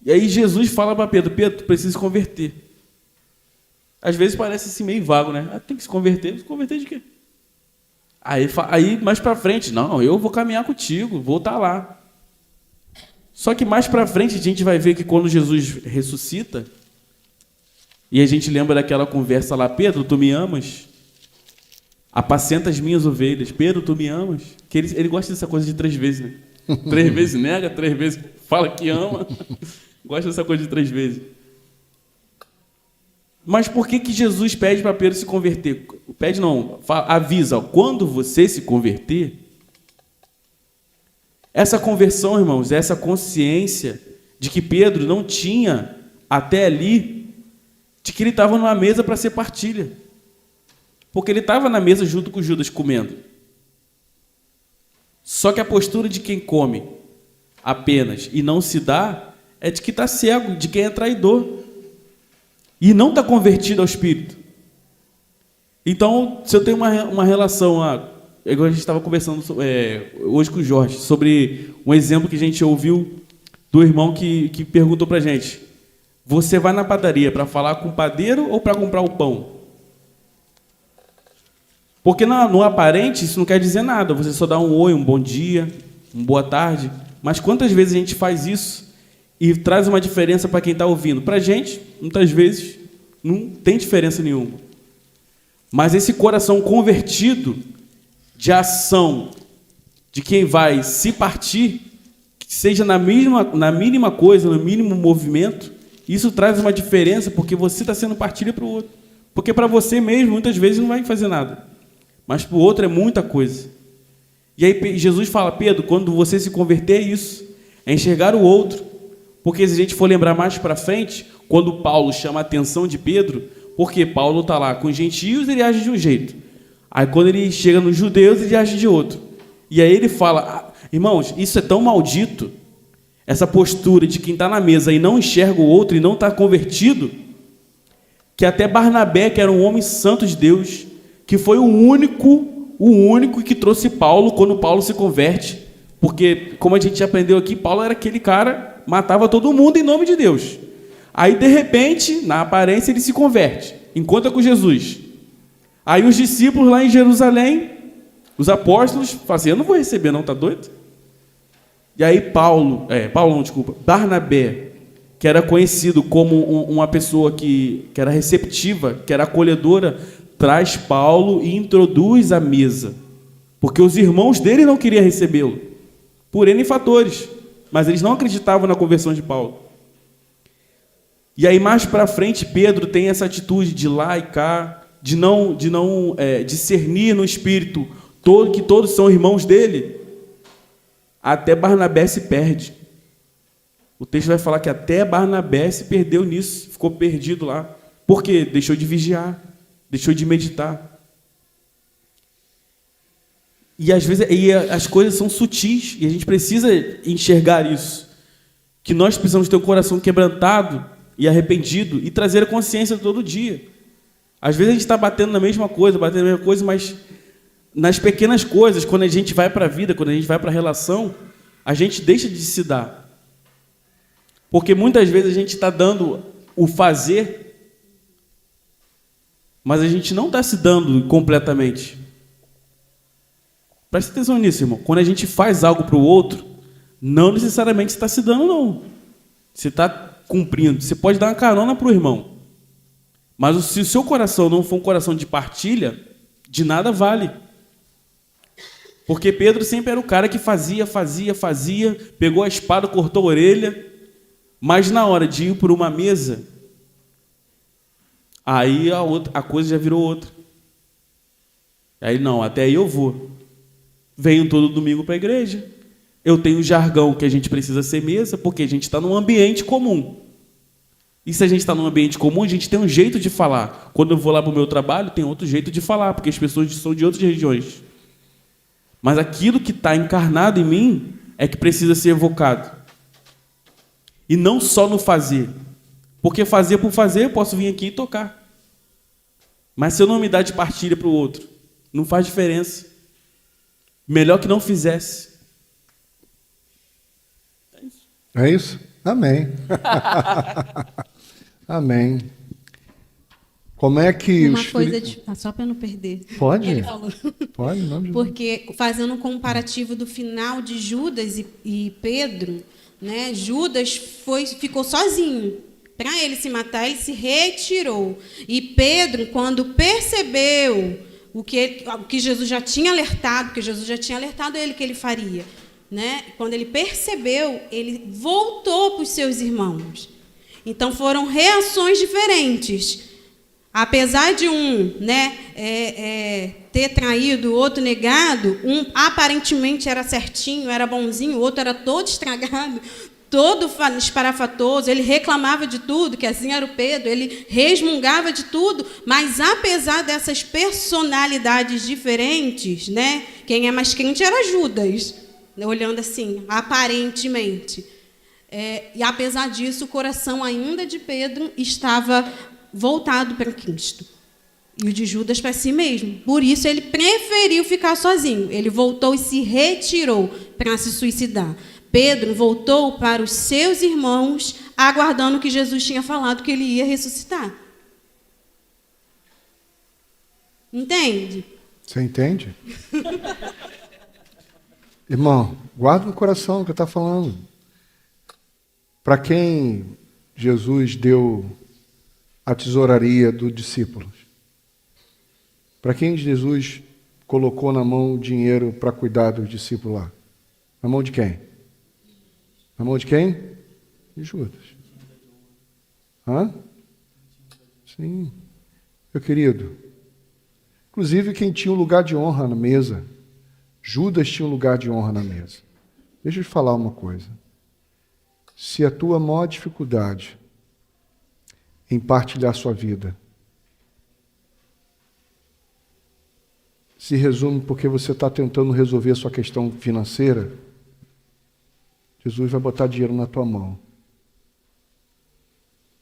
E aí Jesus fala para Pedro, Pedro, tu precisa se converter. Às vezes parece assim meio vago, né? Tem que se converter de quê? Aí mais para frente, não, eu vou caminhar contigo, vou estar lá. Só que mais para frente a gente vai ver que quando Jesus ressuscita, e a gente lembra daquela conversa lá, Pedro, tu me amas? Apacenta as minhas ovelhas. Pedro, tu me amas? Que ele gosta dessa coisa de 3 vezes, né? 3 vezes nega, 3 vezes fala que ama. Gosta dessa coisa de 3 vezes. Mas por que Jesus pede para Pedro se converter? Pede não, avisa, quando você se converter, essa conversão, irmãos, essa consciência de que Pedro não tinha até ali, de que ele estava numa mesa para ser partilha. Porque ele estava na mesa junto com Judas comendo. Só que a postura de quem come apenas e não se dá é de que está cego, de quem é traidor. E não está convertido ao Espírito. Então, se eu tenho uma relação, igual a gente estava conversando hoje com o Jorge, sobre um exemplo que a gente ouviu do irmão que perguntou para a gente, você vai na padaria para falar com o padeiro ou para comprar o pão? Porque no aparente isso não quer dizer nada. Você só dá um oi, um bom dia, uma boa tarde. Mas quantas vezes a gente faz isso e traz uma diferença para quem está ouvindo? Para a gente, muitas vezes, não tem diferença nenhuma. Mas esse coração convertido de ação de quem vai se partir, que seja na mínima coisa, no mínimo movimento, isso traz uma diferença porque você está sendo partilha para o outro. Porque para você mesmo, muitas vezes, não vai fazer nada. Mas para o outro é muita coisa. E aí Jesus fala, Pedro, quando você se converter é isso, é enxergar o outro. Porque se a gente for lembrar mais para frente, quando Paulo chama a atenção de Pedro, porque Paulo está lá com os gentios, ele age de um jeito. Aí quando ele chega nos judeus, ele age de outro. E aí ele fala, irmãos, isso é tão maldito, essa postura de quem está na mesa e não enxerga o outro e não está convertido, que até Barnabé, que era um homem santo de Deus, que foi o único que trouxe Paulo quando Paulo se converte, porque, como a gente aprendeu aqui, Paulo era aquele cara, matava todo mundo em nome de Deus. Aí, de repente, na aparência, ele se converte, encontra com Jesus. Aí os discípulos lá em Jerusalém, os apóstolos, falam assim, eu não vou receber não, tá doido? E aí Barnabé, que era conhecido como uma pessoa que era receptiva, que era acolhedora, traz Paulo e introduz à mesa, porque os irmãos dele não queriam recebê-lo, por N fatores, mas eles não acreditavam na conversão de Paulo. E aí mais para frente Pedro tem essa atitude de ir lá e cá, de não discernir no espírito que todos são irmãos dele, até Barnabé se perde. O texto vai falar que até Barnabé se perdeu nisso, ficou perdido lá, porque deixou de vigiar, deixou de meditar. E às vezes as coisas são sutis, e a gente precisa enxergar isso, que nós precisamos ter o coração quebrantado e arrependido, e trazer a consciência todo dia. Às vezes a gente está batendo na mesma coisa, mas nas pequenas coisas, quando a gente vai para a vida, quando a gente vai para a relação, a gente deixa de se dar. Porque muitas vezes a gente está dando o fazer, mas a gente não está se dando completamente. Preste atenção nisso, irmão. Quando a gente faz algo para o outro, não necessariamente está se dando, não. Você está cumprindo. Você pode dar uma carona para o irmão. Mas se o seu coração não for um coração de partilha, de nada vale. Porque Pedro sempre era o cara que fazia, pegou a espada, cortou a orelha, mas na hora de ir por uma mesa, aí a coisa já virou outra. Aí não, até aí eu vou. Venho todo domingo para a igreja. Eu tenho um jargão que a gente precisa ser mesa, porque a gente está num ambiente comum. E se a gente está num ambiente comum, a gente tem um jeito de falar. Quando eu vou lá para o meu trabalho, tem outro jeito de falar, porque as pessoas são de outras regiões. Mas aquilo que está encarnado em mim é que precisa ser evocado. E não só no fazer. Porque fazer por fazer, eu posso vir aqui e tocar. Mas se eu não me dar de partilha para o outro, não faz diferença. Melhor que não fizesse. É isso. É isso? Amém. Amém. Como é que uma coisa só para não perder. Pode? Ele falou. Pode, não. Porque fazendo um comparativo do final de Judas e Pedro, né? Judas ficou sozinho. Para ele se matar, ele se retirou. E Pedro, quando percebeu o que Jesus já tinha alertado, porque Jesus já tinha alertado ele que ele faria, né? Quando ele percebeu, ele voltou para os seus irmãos. Então foram reações diferentes. Apesar de um, ter traído, o outro negado, um aparentemente era certinho, era bonzinho, o outro era todo estragado, todo esparafatoso, ele reclamava de tudo, que assim era o Pedro, ele resmungava de tudo, mas apesar dessas personalidades diferentes, né, quem é mais crente era Judas, olhando assim, aparentemente. E apesar disso, o coração ainda de Pedro estava voltado para Cristo. E o de Judas para si mesmo. Por isso ele preferiu ficar sozinho. Ele voltou e se retirou para se suicidar. Pedro voltou para os seus irmãos, aguardando que Jesus tinha falado que ele ia ressuscitar. Entende? Você entende? Irmão, guarda no coração o que eu estou falando. Para quem Jesus deu a tesouraria dos discípulos? Para quem Jesus colocou na mão o dinheiro para cuidar dos discípulos lá? Na mão de quem? Na mão de quem? De Judas. Hã? Sim. Meu querido, inclusive quem tinha um lugar de honra na mesa, Judas tinha um lugar de honra na mesa. Deixa eu te falar uma coisa. Se a tua maior dificuldade em partilhar sua vida se resume porque você está tentando resolver a sua questão financeira, Jesus vai botar dinheiro na tua mão.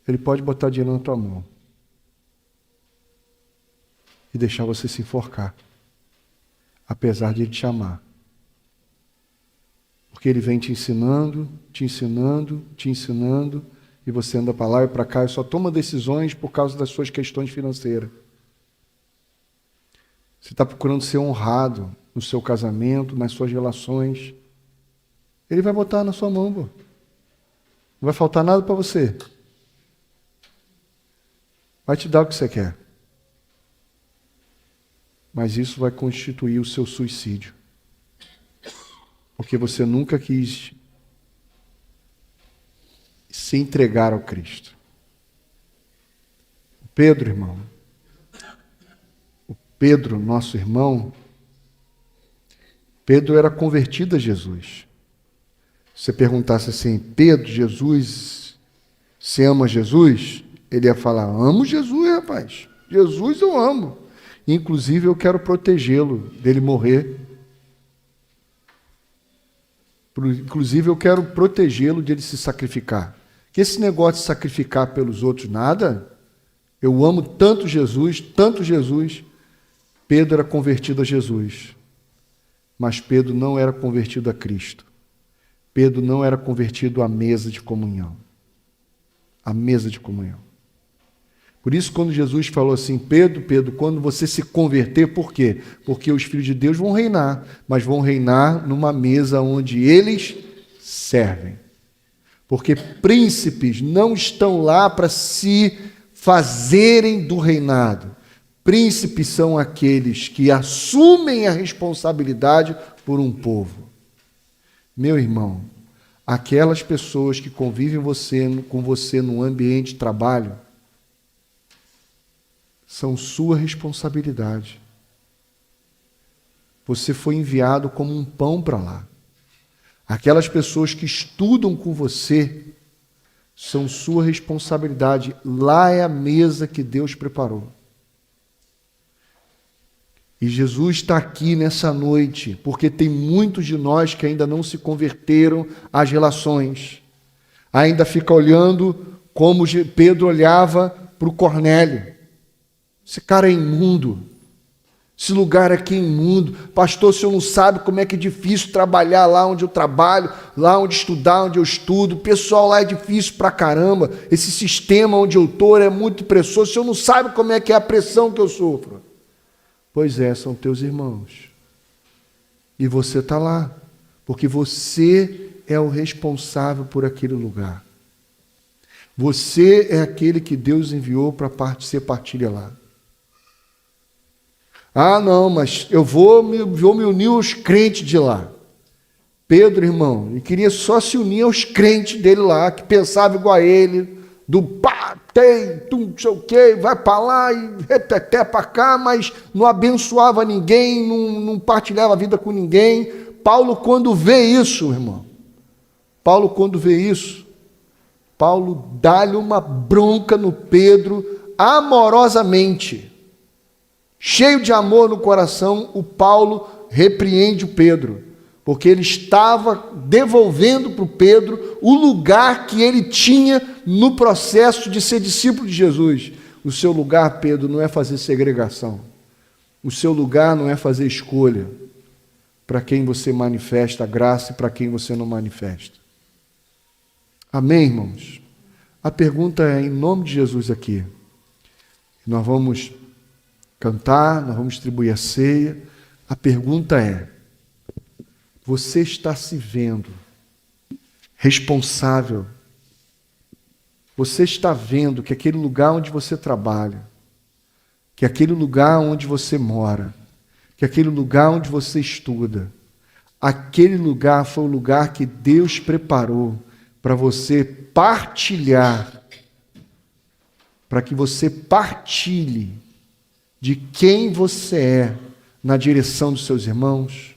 Ele pode botar dinheiro na tua mão e deixar você se enforcar, apesar de Ele te amar. Porque Ele vem te ensinando, te ensinando, te ensinando, e você anda para lá e para cá e só toma decisões por causa das suas questões financeiras. Você está procurando ser honrado no seu casamento, nas suas relações. Ele vai botar na sua mão, pô. Não vai faltar nada para você. Vai te dar o que você quer. Mas isso vai constituir o seu suicídio. Porque você nunca quis se entregar ao Cristo. Pedro, irmão. O Pedro, nosso irmão. Pedro era convertido a Jesus. Se você perguntasse assim, Pedro, Jesus, você ama Jesus? Ele ia falar, amo Jesus, rapaz. Jesus eu amo. Inclusive eu quero protegê-lo dele morrer. Inclusive eu quero protegê-lo de ele se sacrificar. Que esse negócio de sacrificar pelos outros, nada. Eu amo tanto Jesus, tanto Jesus. Pedro era convertido a Jesus. Mas Pedro não era convertido a Cristo. Pedro não era convertido à mesa de comunhão. À mesa de comunhão. Por isso, quando Jesus falou assim, Pedro, quando você se converter, por quê? Porque os filhos de Deus vão reinar, mas vão reinar numa mesa onde eles servem. Porque príncipes não estão lá para se fazerem do reinado. Príncipes são aqueles que assumem a responsabilidade por um povo. Meu irmão, aquelas pessoas que convivem com você no ambiente de trabalho, são sua responsabilidade. Você foi enviado como um pão para lá. Aquelas pessoas que estudam com você são sua responsabilidade. Lá é a mesa que Deus preparou. E Jesus está aqui nessa noite, porque tem muitos de nós que ainda não se converteram às relações. Ainda fica olhando como Pedro olhava para o Cornélio. Esse cara é imundo. Esse lugar aqui é imundo. Pastor, o senhor não sabe como é que é difícil trabalhar lá onde eu trabalho, lá onde estudar, onde eu estudo. O pessoal lá é difícil pra caramba. Esse sistema onde eu estou é muito pressoso. O senhor não sabe como é que é a pressão que eu sofro. Pois é, são teus irmãos. E você está lá, porque você é o responsável por aquele lugar. Você é aquele que Deus enviou para ser partilha lá. Ah, não, mas eu vou me unir aos crentes de lá. Pedro, irmão, ele queria só se unir aos crentes dele lá, que pensavam igual a ele, do pá, tem, não sei o quê, vai para lá e reteté para cá, mas não abençoava ninguém, não partilhava a vida com ninguém. Paulo, quando vê isso, irmão, Paulo dá-lhe uma bronca no Pedro, amorosamente. Cheio de amor no coração, o Paulo repreende o Pedro, porque ele estava devolvendo para o Pedro o lugar que ele tinha no processo de ser discípulo de Jesus. O seu lugar, Pedro, não é fazer segregação. O seu lugar não é fazer escolha para quem você manifesta a graça e para quem você não manifesta. Amém, irmãos? A pergunta é, em nome de Jesus aqui, nós vamos cantar, nós vamos distribuir a ceia. A pergunta é: você está se vendo responsável? Você está vendo que aquele lugar onde você trabalha, que aquele lugar onde você mora, que aquele lugar onde você estuda, aquele lugar foi o lugar que Deus preparou para você partilhar, para que você partilhe de quem você é na direção dos seus irmãos?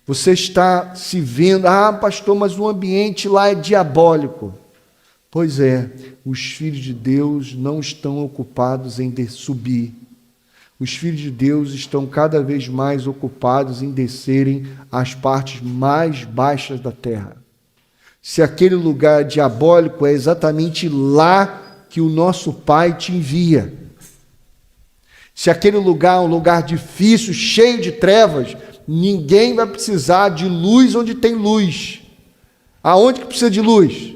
Você está se vendo, pastor, mas o ambiente lá é diabólico. Pois é, os filhos de Deus não estão ocupados em subir. Os filhos de Deus estão cada vez mais ocupados em descerem às partes mais baixas da terra. Se aquele lugar diabólico, é exatamente lá que o nosso Pai te envia. Se aquele lugar é um lugar difícil, cheio de trevas, ninguém vai precisar de luz onde tem luz. Aonde que precisa de luz?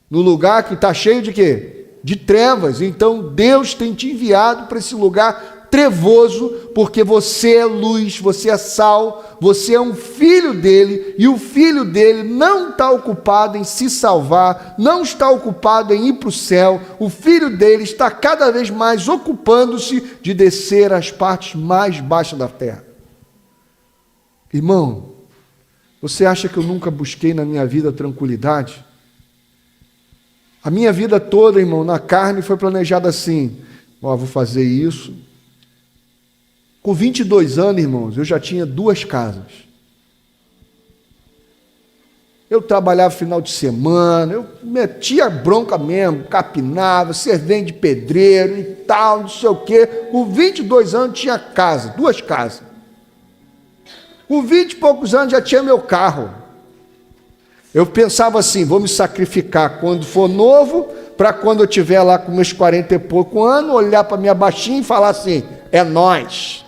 No lugar que está cheio de quê? De trevas. Então Deus tem te enviado para esse lugar trevoso, porque você é luz, você é sal, você é um filho dele, e o filho dele não está ocupado em se salvar, não está ocupado em ir para o céu. O filho dele está cada vez mais ocupando-se de descer às partes mais baixas da terra. Irmão, você acha que eu nunca busquei na minha vida tranquilidade? A minha vida toda, irmão, na carne foi planejada assim: vou fazer isso. Com 22 anos, irmãos, eu já tinha 2 casas. Eu trabalhava final de semana, eu metia bronca mesmo, capinava, servente de pedreiro e tal, não sei o quê. Com 22 anos tinha casa, 2 casas. Com 20 e poucos anos já tinha meu carro. Eu pensava assim: vou me sacrificar quando for novo, para quando eu estiver lá com meus 40 e pouco anos, olhar para minha baixinha e falar assim: é nós.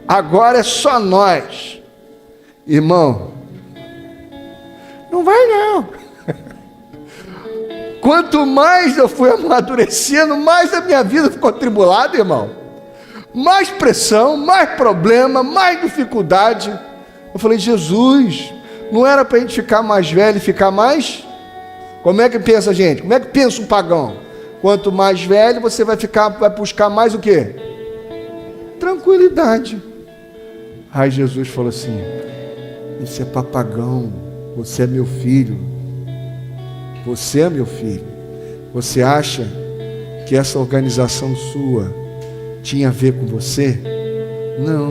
Agora é só nós. Irmão, não vai não. Quanto mais eu fui amadurecendo, mais a minha vida ficou atribulada, irmão. Mais pressão, mais problema, mais dificuldade. Eu falei: Jesus, não era para a gente ficar mais velho e ficar mais? Como é que pensa a gente? Como é que pensa um pagão? Quanto mais velho, você vai buscar mais o quê? Tranquilidade. Aí Jesus falou assim: isso é papagão, você é meu filho. Você é meu filho. Você acha que essa organização sua tinha a ver com você? Não.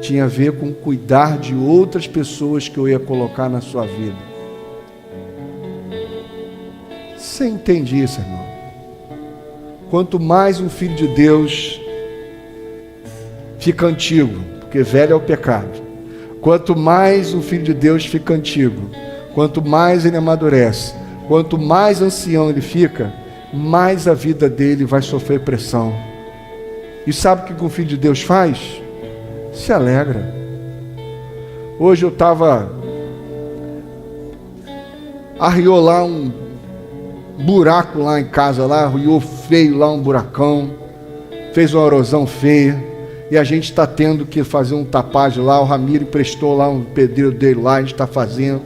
Tinha a ver com cuidar de outras pessoas que eu ia colocar na sua vida. Você entende isso, irmão? Quanto mais um filho de Deus fica antigo, porque velho é o pecado. Quanto mais um filho de Deus fica antigo, quanto mais ele amadurece, quanto mais ancião ele fica, mais a vida dele vai sofrer pressão. E sabe o que um filho de Deus faz? Se alegra. Hoje eu estava, arriou lá um buraco lá em casa, lá, arriou feio lá um buracão, fez uma erosão feia, e a gente está tendo que fazer um tapagem lá. O Ramiro emprestou lá um pedreiro dele lá, a gente está fazendo,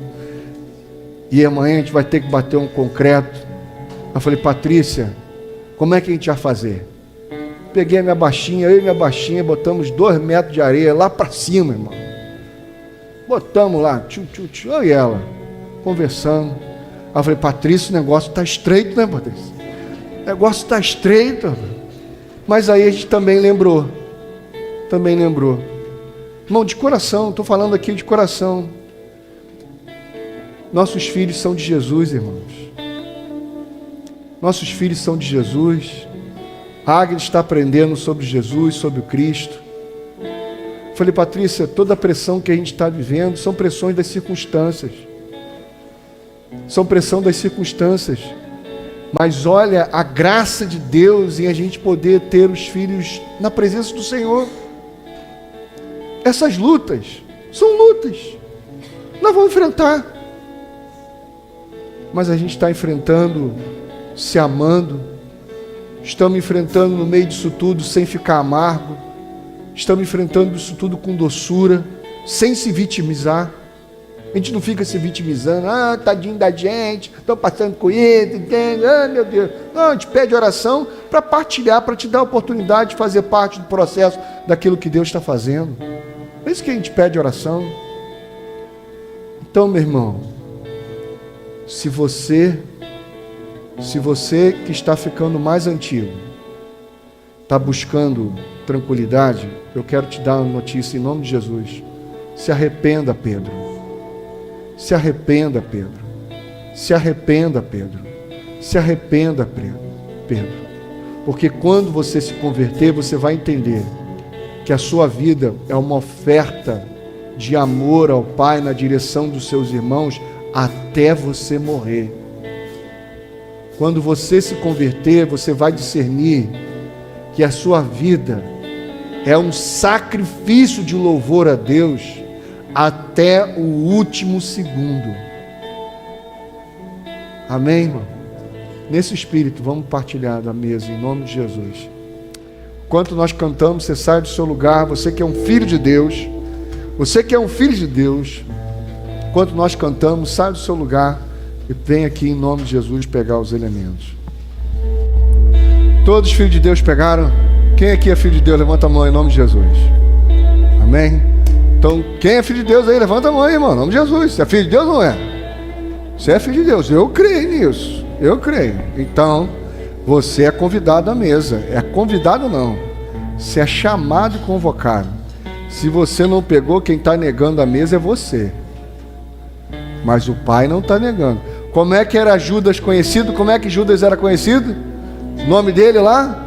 e amanhã a gente vai ter que bater um concreto. Eu falei: Patrícia, como é que a gente vai fazer? Peguei a minha baixinha, eu e minha baixinha, botamos 2 metros de areia lá para cima, irmão. Botamos lá, eu e ela, conversando. Aí eu falei: Patrícia, o negócio está estreito, né, Patrícia? O negócio está estreito. Mas aí a gente também lembrou. Irmão, de coração, estou falando aqui de coração. Nossos filhos são de Jesus, irmãos. Nossos filhos são de Jesus. A Águida está aprendendo sobre Jesus, sobre o Cristo. Falei: Patrícia, toda a pressão que a gente está vivendo são pressões das circunstâncias. São pressão das circunstâncias. Mas olha a graça de Deus em a gente poder ter os filhos na presença do Senhor. Essas lutas são lutas. Nós vamos enfrentar. Mas a gente está enfrentando, se amando, Estamos enfrentando no meio disso tudo sem ficar amargo. Estamos enfrentando isso tudo com doçura, sem se vitimizar. A gente não fica se vitimizando, tadinho da gente, estou passando com isso, entende? Meu Deus. Não, a gente pede oração para partilhar, para te dar a oportunidade de fazer parte do processo daquilo que Deus está fazendo. É isso que a gente pede oração. Então, meu irmão, se você que está ficando mais antigo, está buscando tranquilidade, eu quero te dar uma notícia em nome de Jesus. Se arrependa, Pedro. Se arrependa, Pedro. Se arrependa, Pedro. Se arrependa, Pedro. Porque quando você se converter, você vai entender que a sua vida é uma oferta de amor ao Pai na direção dos seus irmãos até você morrer. Quando você se converter, você vai discernir que a sua vida é um sacrifício de louvor a Deus até o último segundo. Amém, irmão? Nesse espírito, vamos partilhar da mesa em nome de Jesus. Enquanto nós cantamos, você sai do seu lugar, você que é um filho de Deus, você que é um filho de Deus, enquanto nós cantamos, sai do seu lugar e vem aqui em nome de Jesus pegar os elementos. Todos os filhos de Deus pegaram? Quem aqui é filho de Deus? Levanta a mão em nome de Jesus. Amém? Então, quem é filho de Deus aí? Levanta a mão aí, irmão, em nome de Jesus. Você é filho de Deus ou não é? Você é filho de Deus. Eu creio nisso. Eu creio. Então, você é convidado à mesa. É convidado não. Você é chamado e convocado. Se você não pegou, quem está negando a mesa é você. Mas o Pai não está negando. Como é que era Judas conhecido? Como é que Judas era conhecido? O nome dele lá?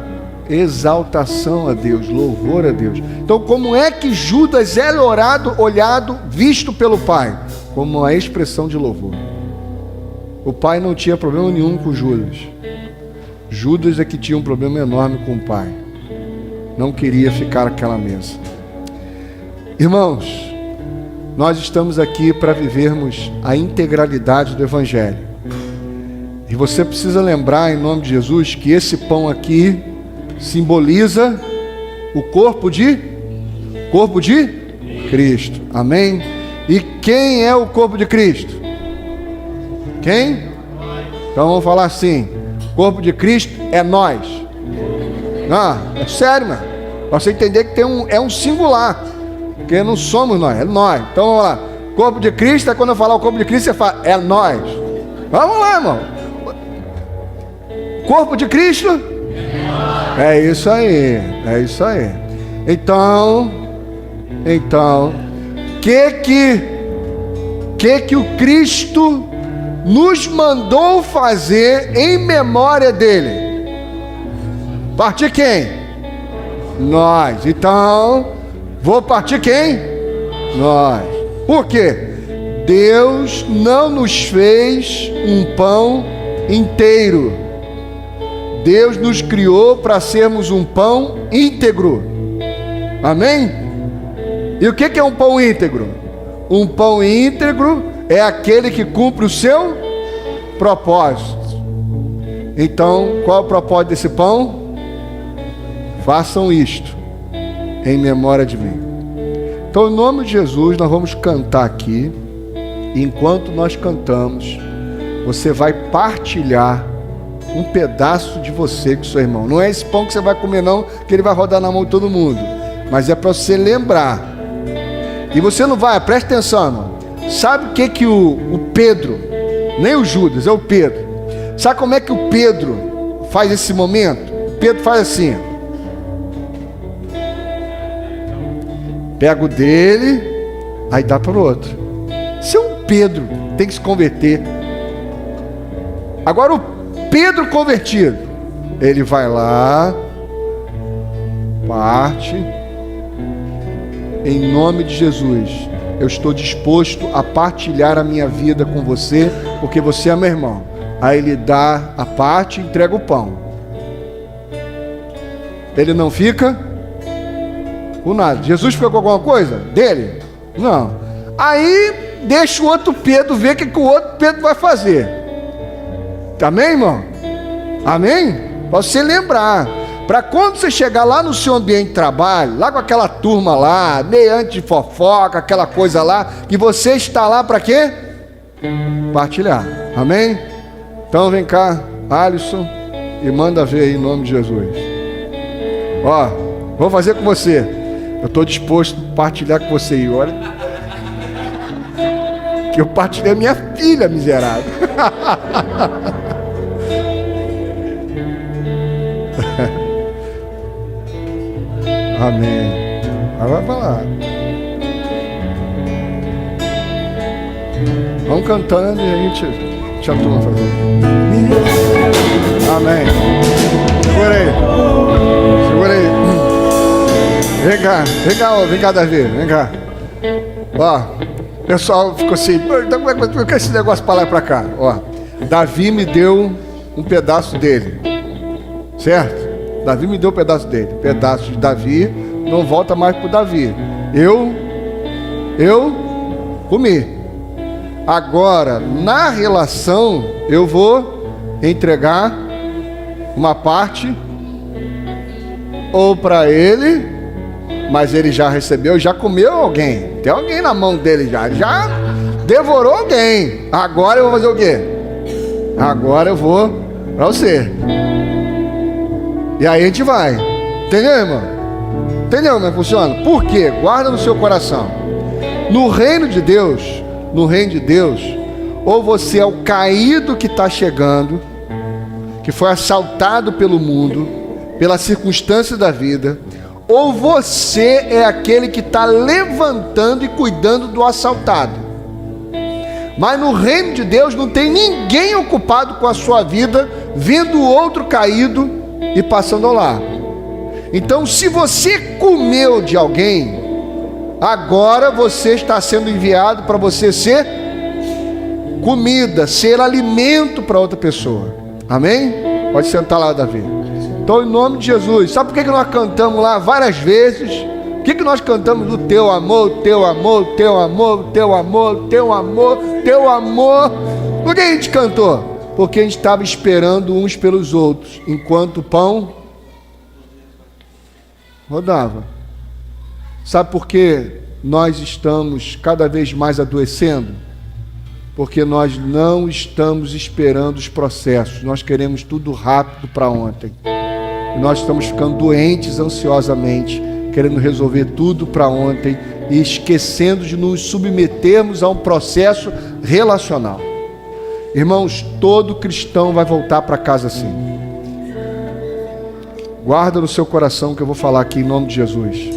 Exaltação a Deus, louvor a Deus. Então, como é que Judas era olhado, visto pelo Pai? Como uma expressão de louvor. O Pai não tinha problema nenhum com Judas. Judas é que tinha um problema enorme com o Pai. Não queria ficar naquela mesa. Irmãos, nós estamos aqui para vivermos a integralidade do Evangelho. E você precisa lembrar, em nome de Jesus, que esse pão aqui simboliza o corpo de Cristo. Amém? E quem é o corpo de Cristo? Quem? Então vamos falar assim: o corpo de Cristo é nós. É sério, mano. Para você entender que é um singular. Porque não somos nós, é nós. Então vamos lá. Corpo de Cristo, é quando eu falar o corpo de Cristo, você fala, é nós. Vamos lá, irmão. Corpo de Cristo? É isso aí. É isso aí. Então, que o Cristo nos mandou fazer em memória dele? Partir quem? Nós. Então, vou partir quem? Nós. Por quê? Deus não nos fez um pão inteiro. Deus nos criou para sermos um pão íntegro. Amém? E o que é um pão íntegro? Um pão íntegro é aquele que cumpre o seu propósito. Então, qual é o propósito desse pão? Façam isto em memória de mim. Então, em nome de Jesus, nós vamos cantar aqui. Enquanto nós cantamos, você vai partilhar um pedaço de você com seu irmão. Não é esse pão que você vai comer não, que ele vai rodar na mão de todo mundo. Mas é para você lembrar. E você não vai, preste atenção, irmão. Sabe o que o Pedro, nem o Judas, é o Pedro. Sabe como é que o Pedro faz esse momento? O Pedro faz assim. Pega o dele, aí dá para o outro. Isso é um Pedro, tem que se converter. Agora o Pedro convertido, ele vai lá, parte, em nome de Jesus, eu estou disposto a partilhar a minha vida com você, porque você é meu irmão. Aí ele dá a parte e entrega o pão. Ele não fica com nada. Jesus ficou com alguma coisa dele? Não. Aí deixa o outro Pedro ver o que o outro Pedro vai fazer. Amém, irmão? Amém? Para você lembrar. Para quando você chegar lá no seu ambiente de trabalho, lá com aquela turma lá, mediante de fofoca, aquela coisa lá, que você está lá para quê? Partilhar. Amém? Então vem cá, Alisson, e manda ver aí em nome de Jesus. Ó, vou fazer com você. Eu estou disposto a partilhar com você. E olha, que eu partilhei minha filha, miserável. Amém. Agora vai falar. Vamos cantando e a gente turma fazer. Amém. Segura aí. Segura aí. Vem cá, Davi. Vem cá. Ó, o pessoal ficou assim, por que esse negócio pra lá e pra cá? Ó, Davi me deu um pedaço dele. Certo? Davi me deu um pedaço dele. Pedaço de Davi não volta mais pro Davi. Eu comi. Agora, na relação, eu vou entregar uma parte ou para ele, mas ele já recebeu, já comeu alguém. Tem alguém na mão dele já devorou alguém. Agora eu vou fazer o quê? Agora eu vou para você. E aí a gente vai. Entendeu, irmão? Entendeu como é que funciona? Por quê? Guarda no seu coração. No reino de Deus, ou você é o caído que está chegando, que foi assaltado pelo mundo, pelas circunstâncias da vida, ou você é aquele que está levantando e cuidando do assaltado. Mas no reino de Deus não tem ninguém ocupado com a sua vida, vendo o outro caído e passando ao lado. Então, se você comeu de alguém, agora você está sendo enviado para você ser comida, ser alimento para outra pessoa. Amém? Pode sentar lá, Davi. Então, em nome de Jesus, sabe por que nós cantamos lá várias vezes? Por que nós cantamos do teu amor, teu amor, teu amor, teu amor, teu amor, teu amor? Por que a gente cantou? Porque a gente estava esperando uns pelos outros, enquanto o pão rodava. Sabe por que nós estamos cada vez mais adoecendo? Porque nós não estamos esperando os processos. Nós queremos tudo rápido para ontem. E nós estamos ficando doentes ansiosamente, querendo resolver tudo para ontem e esquecendo de nos submetermos a um processo relacional. Irmãos, todo cristão vai voltar para casa assim. Guarda no seu coração que eu vou falar aqui em nome de Jesus.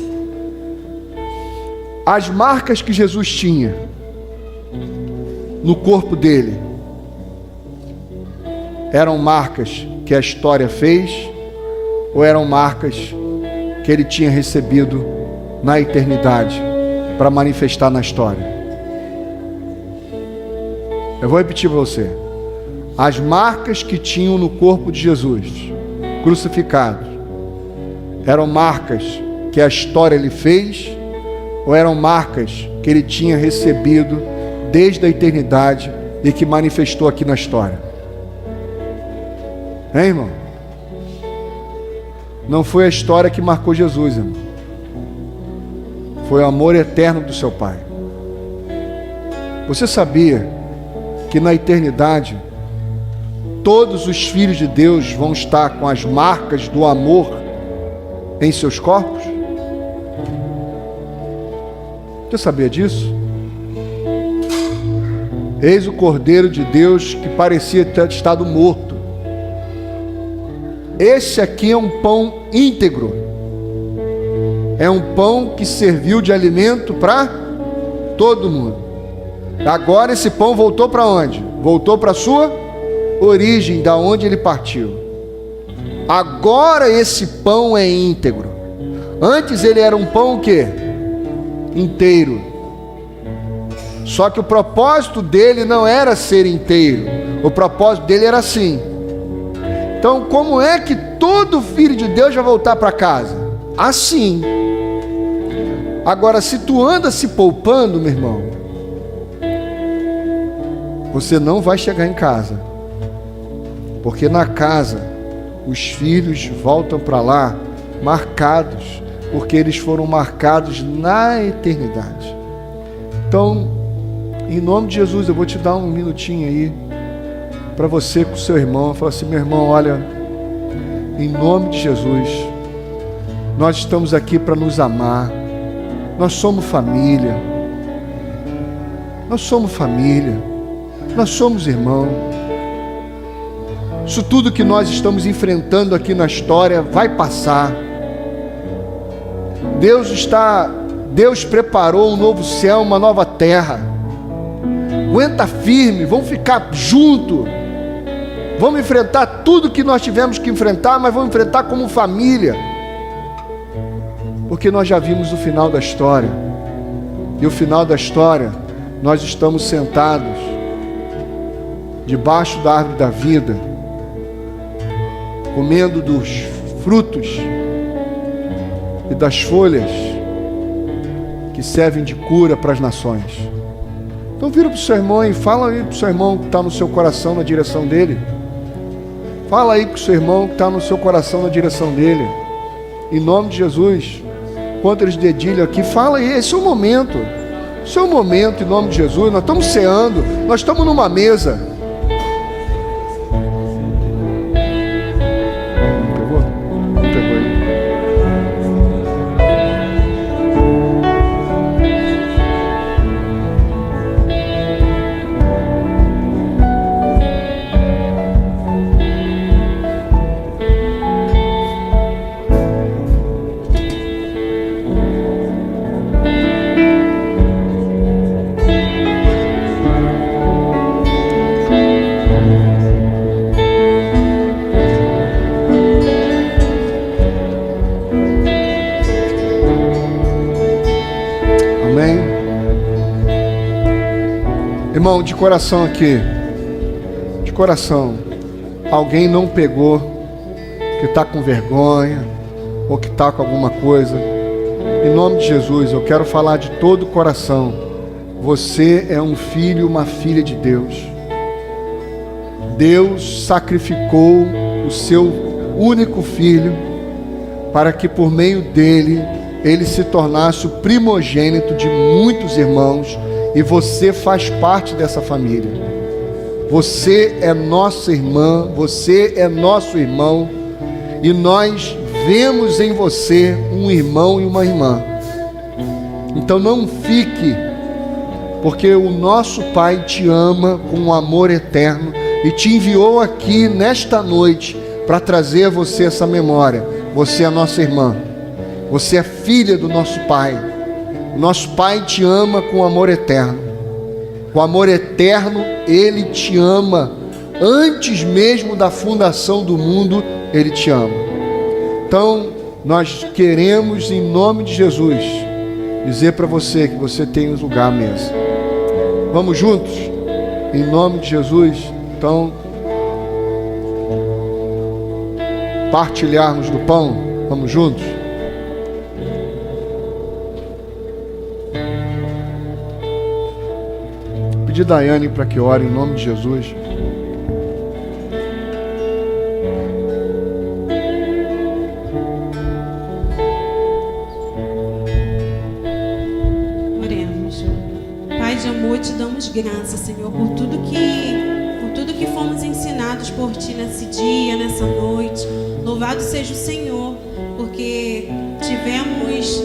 As marcas que Jesus tinha no corpo dele eram marcas que a história fez ou eram marcas que ele tinha recebido na eternidade para manifestar na história? Eu vou repetir para você. As marcas que tinham no corpo de Jesus crucificado eram marcas que a história lhe fez ou eram marcas que ele tinha recebido desde a eternidade e que manifestou aqui na história? Hein, irmão? Não foi a história que marcou Jesus, irmão. Foi o amor eterno do seu Pai. Você sabia que na eternidade todos os filhos de Deus vão estar com as marcas do amor em seus corpos? Você sabia disso? Eis o Cordeiro de Deus que parecia ter estado morto. Esse aqui é um pão íntegro. É um pão que serviu de alimento para todo mundo. Agora esse pão voltou para onde? Voltou para a sua origem, da onde ele partiu. Agora esse pão é íntegro. Antes ele era um pão o quê? Inteiro. Só que o propósito dele não era ser inteiro. O propósito dele era assim. Então, como é que todo filho de Deus vai voltar para casa? Assim. Agora, se tu anda se poupando, meu irmão, você não vai chegar em casa. Porque na casa os filhos voltam para lá marcados, porque eles foram marcados na eternidade. Então, em nome de Jesus, eu vou te dar um minutinho aí para você com o seu irmão. Fala assim: meu irmão, olha, em nome de Jesus, nós estamos aqui para nos amar. Nós somos família. Nós somos família. Nós somos irmão. Isso tudo que nós estamos enfrentando aqui na história vai passar. Deus preparou um novo céu, uma nova terra. Aguenta firme, vamos ficar junto. Vamos enfrentar tudo que nós tivemos que enfrentar, mas vamos enfrentar como família. Porque nós já vimos o final da história. E o final da história, nós estamos sentados debaixo da árvore da vida, comendo dos frutos e das folhas que servem de cura para as nações. Então vira para o seu irmão e fala aí para o seu irmão que está no seu coração, na direção dele. Fala aí para o seu irmão que está no seu coração, na direção dele. Em nome de Jesus. Enquanto eles dedilham aqui, fala aí, esse é o momento. Esse é o momento, em nome de Jesus. Nós estamos ceando, nós estamos numa mesa. Irmão, de coração aqui, de coração, alguém não pegou, que está com vergonha, ou que está com alguma coisa, em nome de Jesus, eu quero falar de todo o coração, você é um filho, uma filha de Deus. Deus sacrificou o seu único filho, para que por meio dele, ele se tornasse o primogênito de muitos irmãos. E você faz parte dessa família. Você é nossa irmã, você é nosso irmão. E nós vemos em você um irmão e uma irmã. Então não fique, porque o nosso Pai te ama com um amor eterno e te enviou aqui nesta noite para trazer a você essa memória. Você é nossa irmã. Você é filha do nosso Pai. Nosso Pai te ama com amor eterno. Com amor eterno, Ele te ama. Antes mesmo da fundação do mundo, Ele te ama. Então, nós queremos, em nome de Jesus, dizer para você que você tem um lugar à mesa. Vamos juntos? Em nome de Jesus. Então, partilharmos do pão. Vamos juntos? Pedir a Daiane para que ore em nome de Jesus. Oremos. Pai de amor, te damos graças, Senhor, por tudo que fomos ensinados por Ti nesse dia, nessa noite. Louvado seja o Senhor, porque tivemos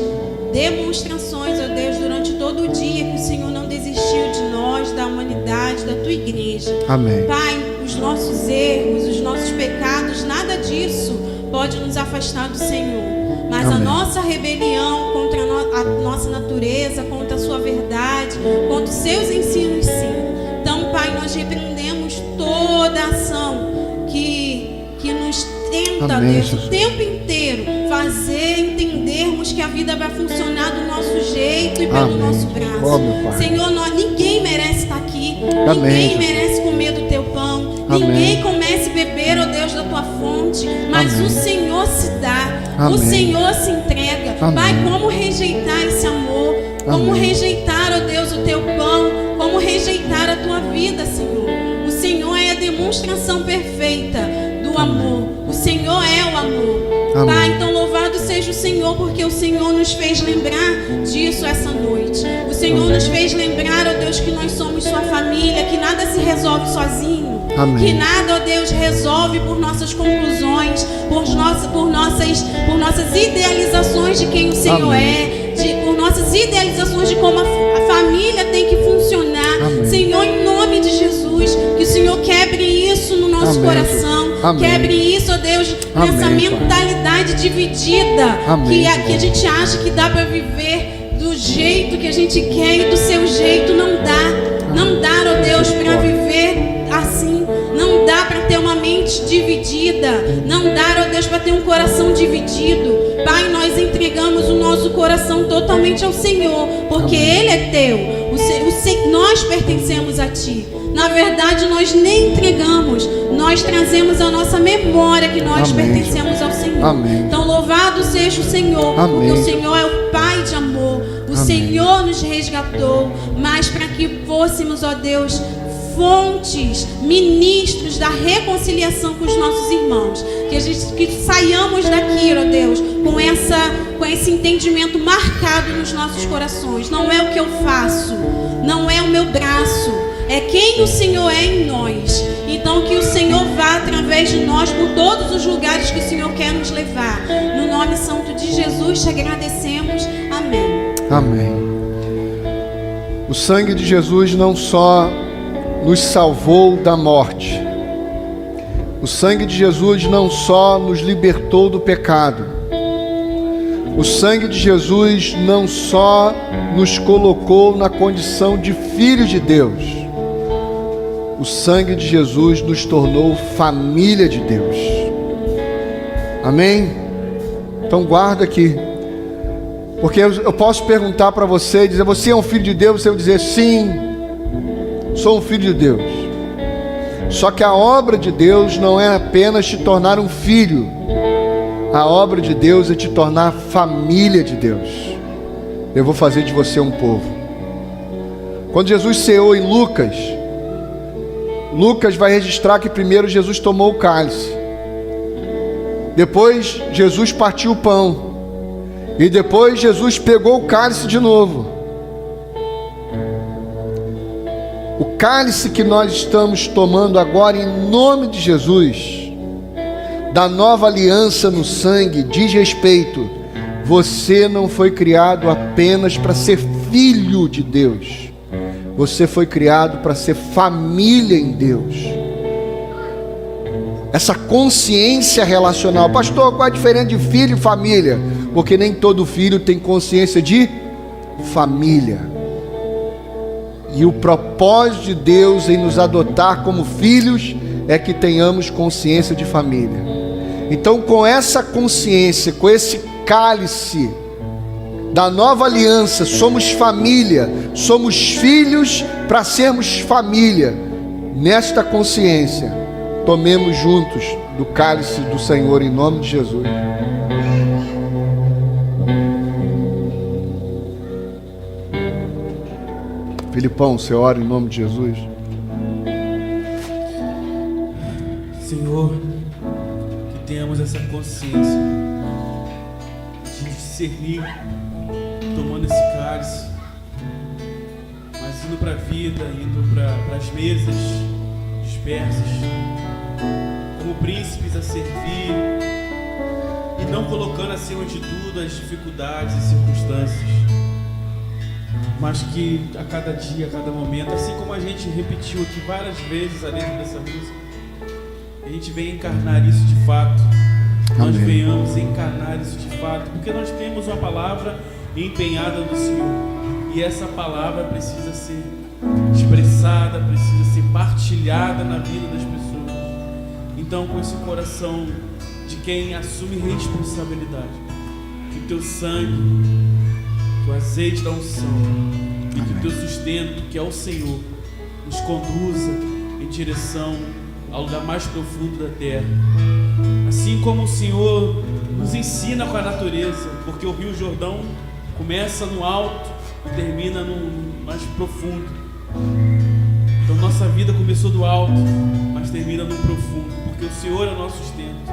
demonstrações, ó Deus, durante todo o dia que o Senhor não desistiu de nós, da humanidade, da Tua igreja. Amém. Pai, os nossos erros, os nossos pecados, nada disso pode nos afastar do Senhor. Mas a nossa rebelião contra a nossa natureza, contra a Sua verdade, contra os Seus ensinos, sim. Então, Pai, nós repreendemos toda ação que nos tenta, Deus, o tempo inteiro fazer entendermos que a vida vai funcionar do nosso jeito e pelo nosso braço. Senhor, ninguém merece estar aqui, ninguém merece comer do Teu pão, ninguém comece a beber, ó Deus, da Tua fonte, mas o Senhor se dá, o Senhor se entrega. Pai, como rejeitar esse amor? Como rejeitar, ó Deus, o Teu pão? Como rejeitar a Tua vida, Senhor? O Senhor é a demonstração perfeita do amor. O Senhor é o amor. Amém. Pai, então louvado seja o Senhor, porque o Senhor nos fez lembrar disso essa noite. O Senhor nos fez lembrar, ó Deus, que nós somos sua família, que nada se resolve sozinho. Amém. Que nada, ó Deus, resolve por nossas conclusões, por nossas idealizações de quem o Senhor Amém. por nossas idealizações de como a família tem que funcionar. Amém. Senhor, em nome de Jesus, que o Senhor quebre isso no nosso Amém. coração. Amém. Quebre isso, ó Deus, nessa Amém, Pai. mentalidade dividida. Amém, Que a gente acha que dá para viver do jeito que a gente quer e do seu jeito não dá. Não dá, ó Deus, para viver assim. Não dá para ter uma mente dividida. Não dá, ó Deus, para ter um coração dividido. Pai, nós entregamos o nosso coração totalmente ao Senhor, porque Ele é teu. Nós pertencemos a Ti. Na verdade, nós nem entregamos, nós trazemos a nossa memória que nós Amém. pertencemos ao Senhor. Amém. Então, louvado seja o Senhor, Amém. porque o Senhor é o Pai de amor. O Amém. Senhor nos resgatou, mas para que fôssemos, ó Deus, fontes, ministros da reconciliação com os nossos irmãos, que saiamos daqui, ó Deus, com esse entendimento marcado nos nossos corações. Não é o que eu faço, não é o meu braço, é quem o Senhor é em nós. Então que o Senhor vá através de nós por todos os lugares que o Senhor quer nos levar. No nome santo de Jesus te agradecemos. Amém. Amém. O sangue de Jesus não só nos salvou da morte. O sangue de Jesus não só nos libertou do pecado. O sangue de Jesus não só nos colocou na condição de filhos de Deus. O sangue de Jesus nos tornou família de Deus. Amém? Então guarda aqui. Porque eu posso perguntar para você e dizer: você é um filho de Deus? Você vai dizer: sim, sou um filho de Deus. Só que a obra de Deus não é apenas te tornar um filho. A obra de Deus é te tornar família de Deus. Eu vou fazer de você um povo. Quando Jesus ceou em Lucas vai registrar que primeiro Jesus tomou o cálice. Depois Jesus partiu o pão. E depois Jesus pegou o cálice de novo. O cálice que nós estamos tomando agora, em nome de Jesus, da nova aliança no sangue, diz respeito: você não foi criado apenas para ser filho de Deus, você foi criado para ser família em Deus. Essa consciência relacional. Pastor, qual é a diferença de filho e família? Porque nem todo filho tem consciência de família. E o propósito de Deus em nos adotar como filhos é que tenhamos consciência de família. Então, com essa consciência, com esse cálice da nova aliança, somos família, somos filhos para sermos família. Nesta consciência, tomemos juntos do cálice do Senhor em nome de Jesus. Filipão, você ora em nome de Jesus. Senhor, que tenhamos essa consciência de discernir, tomando esse cálice, mas indo para a vida, indo para as mesas dispersas, como príncipes a servir, e não colocando acima de tudo as dificuldades e circunstâncias, mas que a cada dia, a cada momento, assim como a gente repetiu aqui várias vezes a letra dessa música, a gente venha encarnar isso de fato. Nós venhamos encarnar isso de fato, porque nós temos uma palavra empenhada no Senhor, e essa palavra precisa ser expressada, precisa ser partilhada na vida das pessoas. Então, com esse coração de quem assume responsabilidade, que o teu sangue, que o azeite da unção e que o teu sustento, que é o Senhor, nos conduza em direção ao lugar mais profundo da terra. Assim como o Senhor nos ensina com a natureza, porque o Rio Jordão começa no alto e termina no mais profundo. Então nossa vida começou do alto, mas termina no profundo, porque o Senhor é o nosso sustento.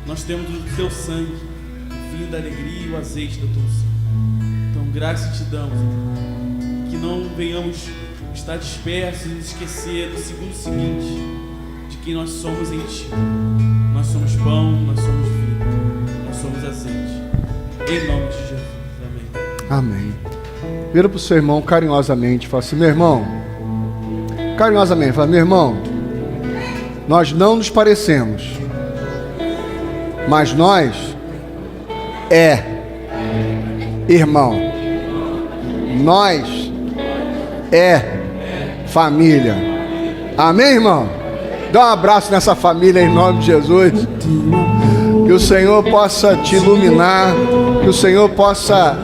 Nós temos o teu sangue, o vinho da alegria e o azeite da tua unção. Então, graça te damos, que não venhamos estar dispersos e nos esquecer do segundo seguinte, de quem nós somos em ti. Nós somos pão, nós somos vida, nós somos azeite. Em nome de Jesus. Amém. Amém. Vira para o seu irmão carinhosamente e fala assim: meu irmão, carinhosamente, fala: meu irmão, nós não nos parecemos, mas nós irmão. Nós família. Amém, irmão? Dá um abraço nessa família em nome de Jesus. Que o Senhor possa te iluminar, que o Senhor possa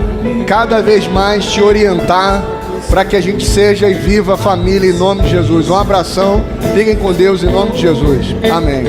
cada vez mais te orientar para que a gente seja e viva a família em nome de Jesus. Um abração, fiquem com Deus em nome de Jesus. Amém.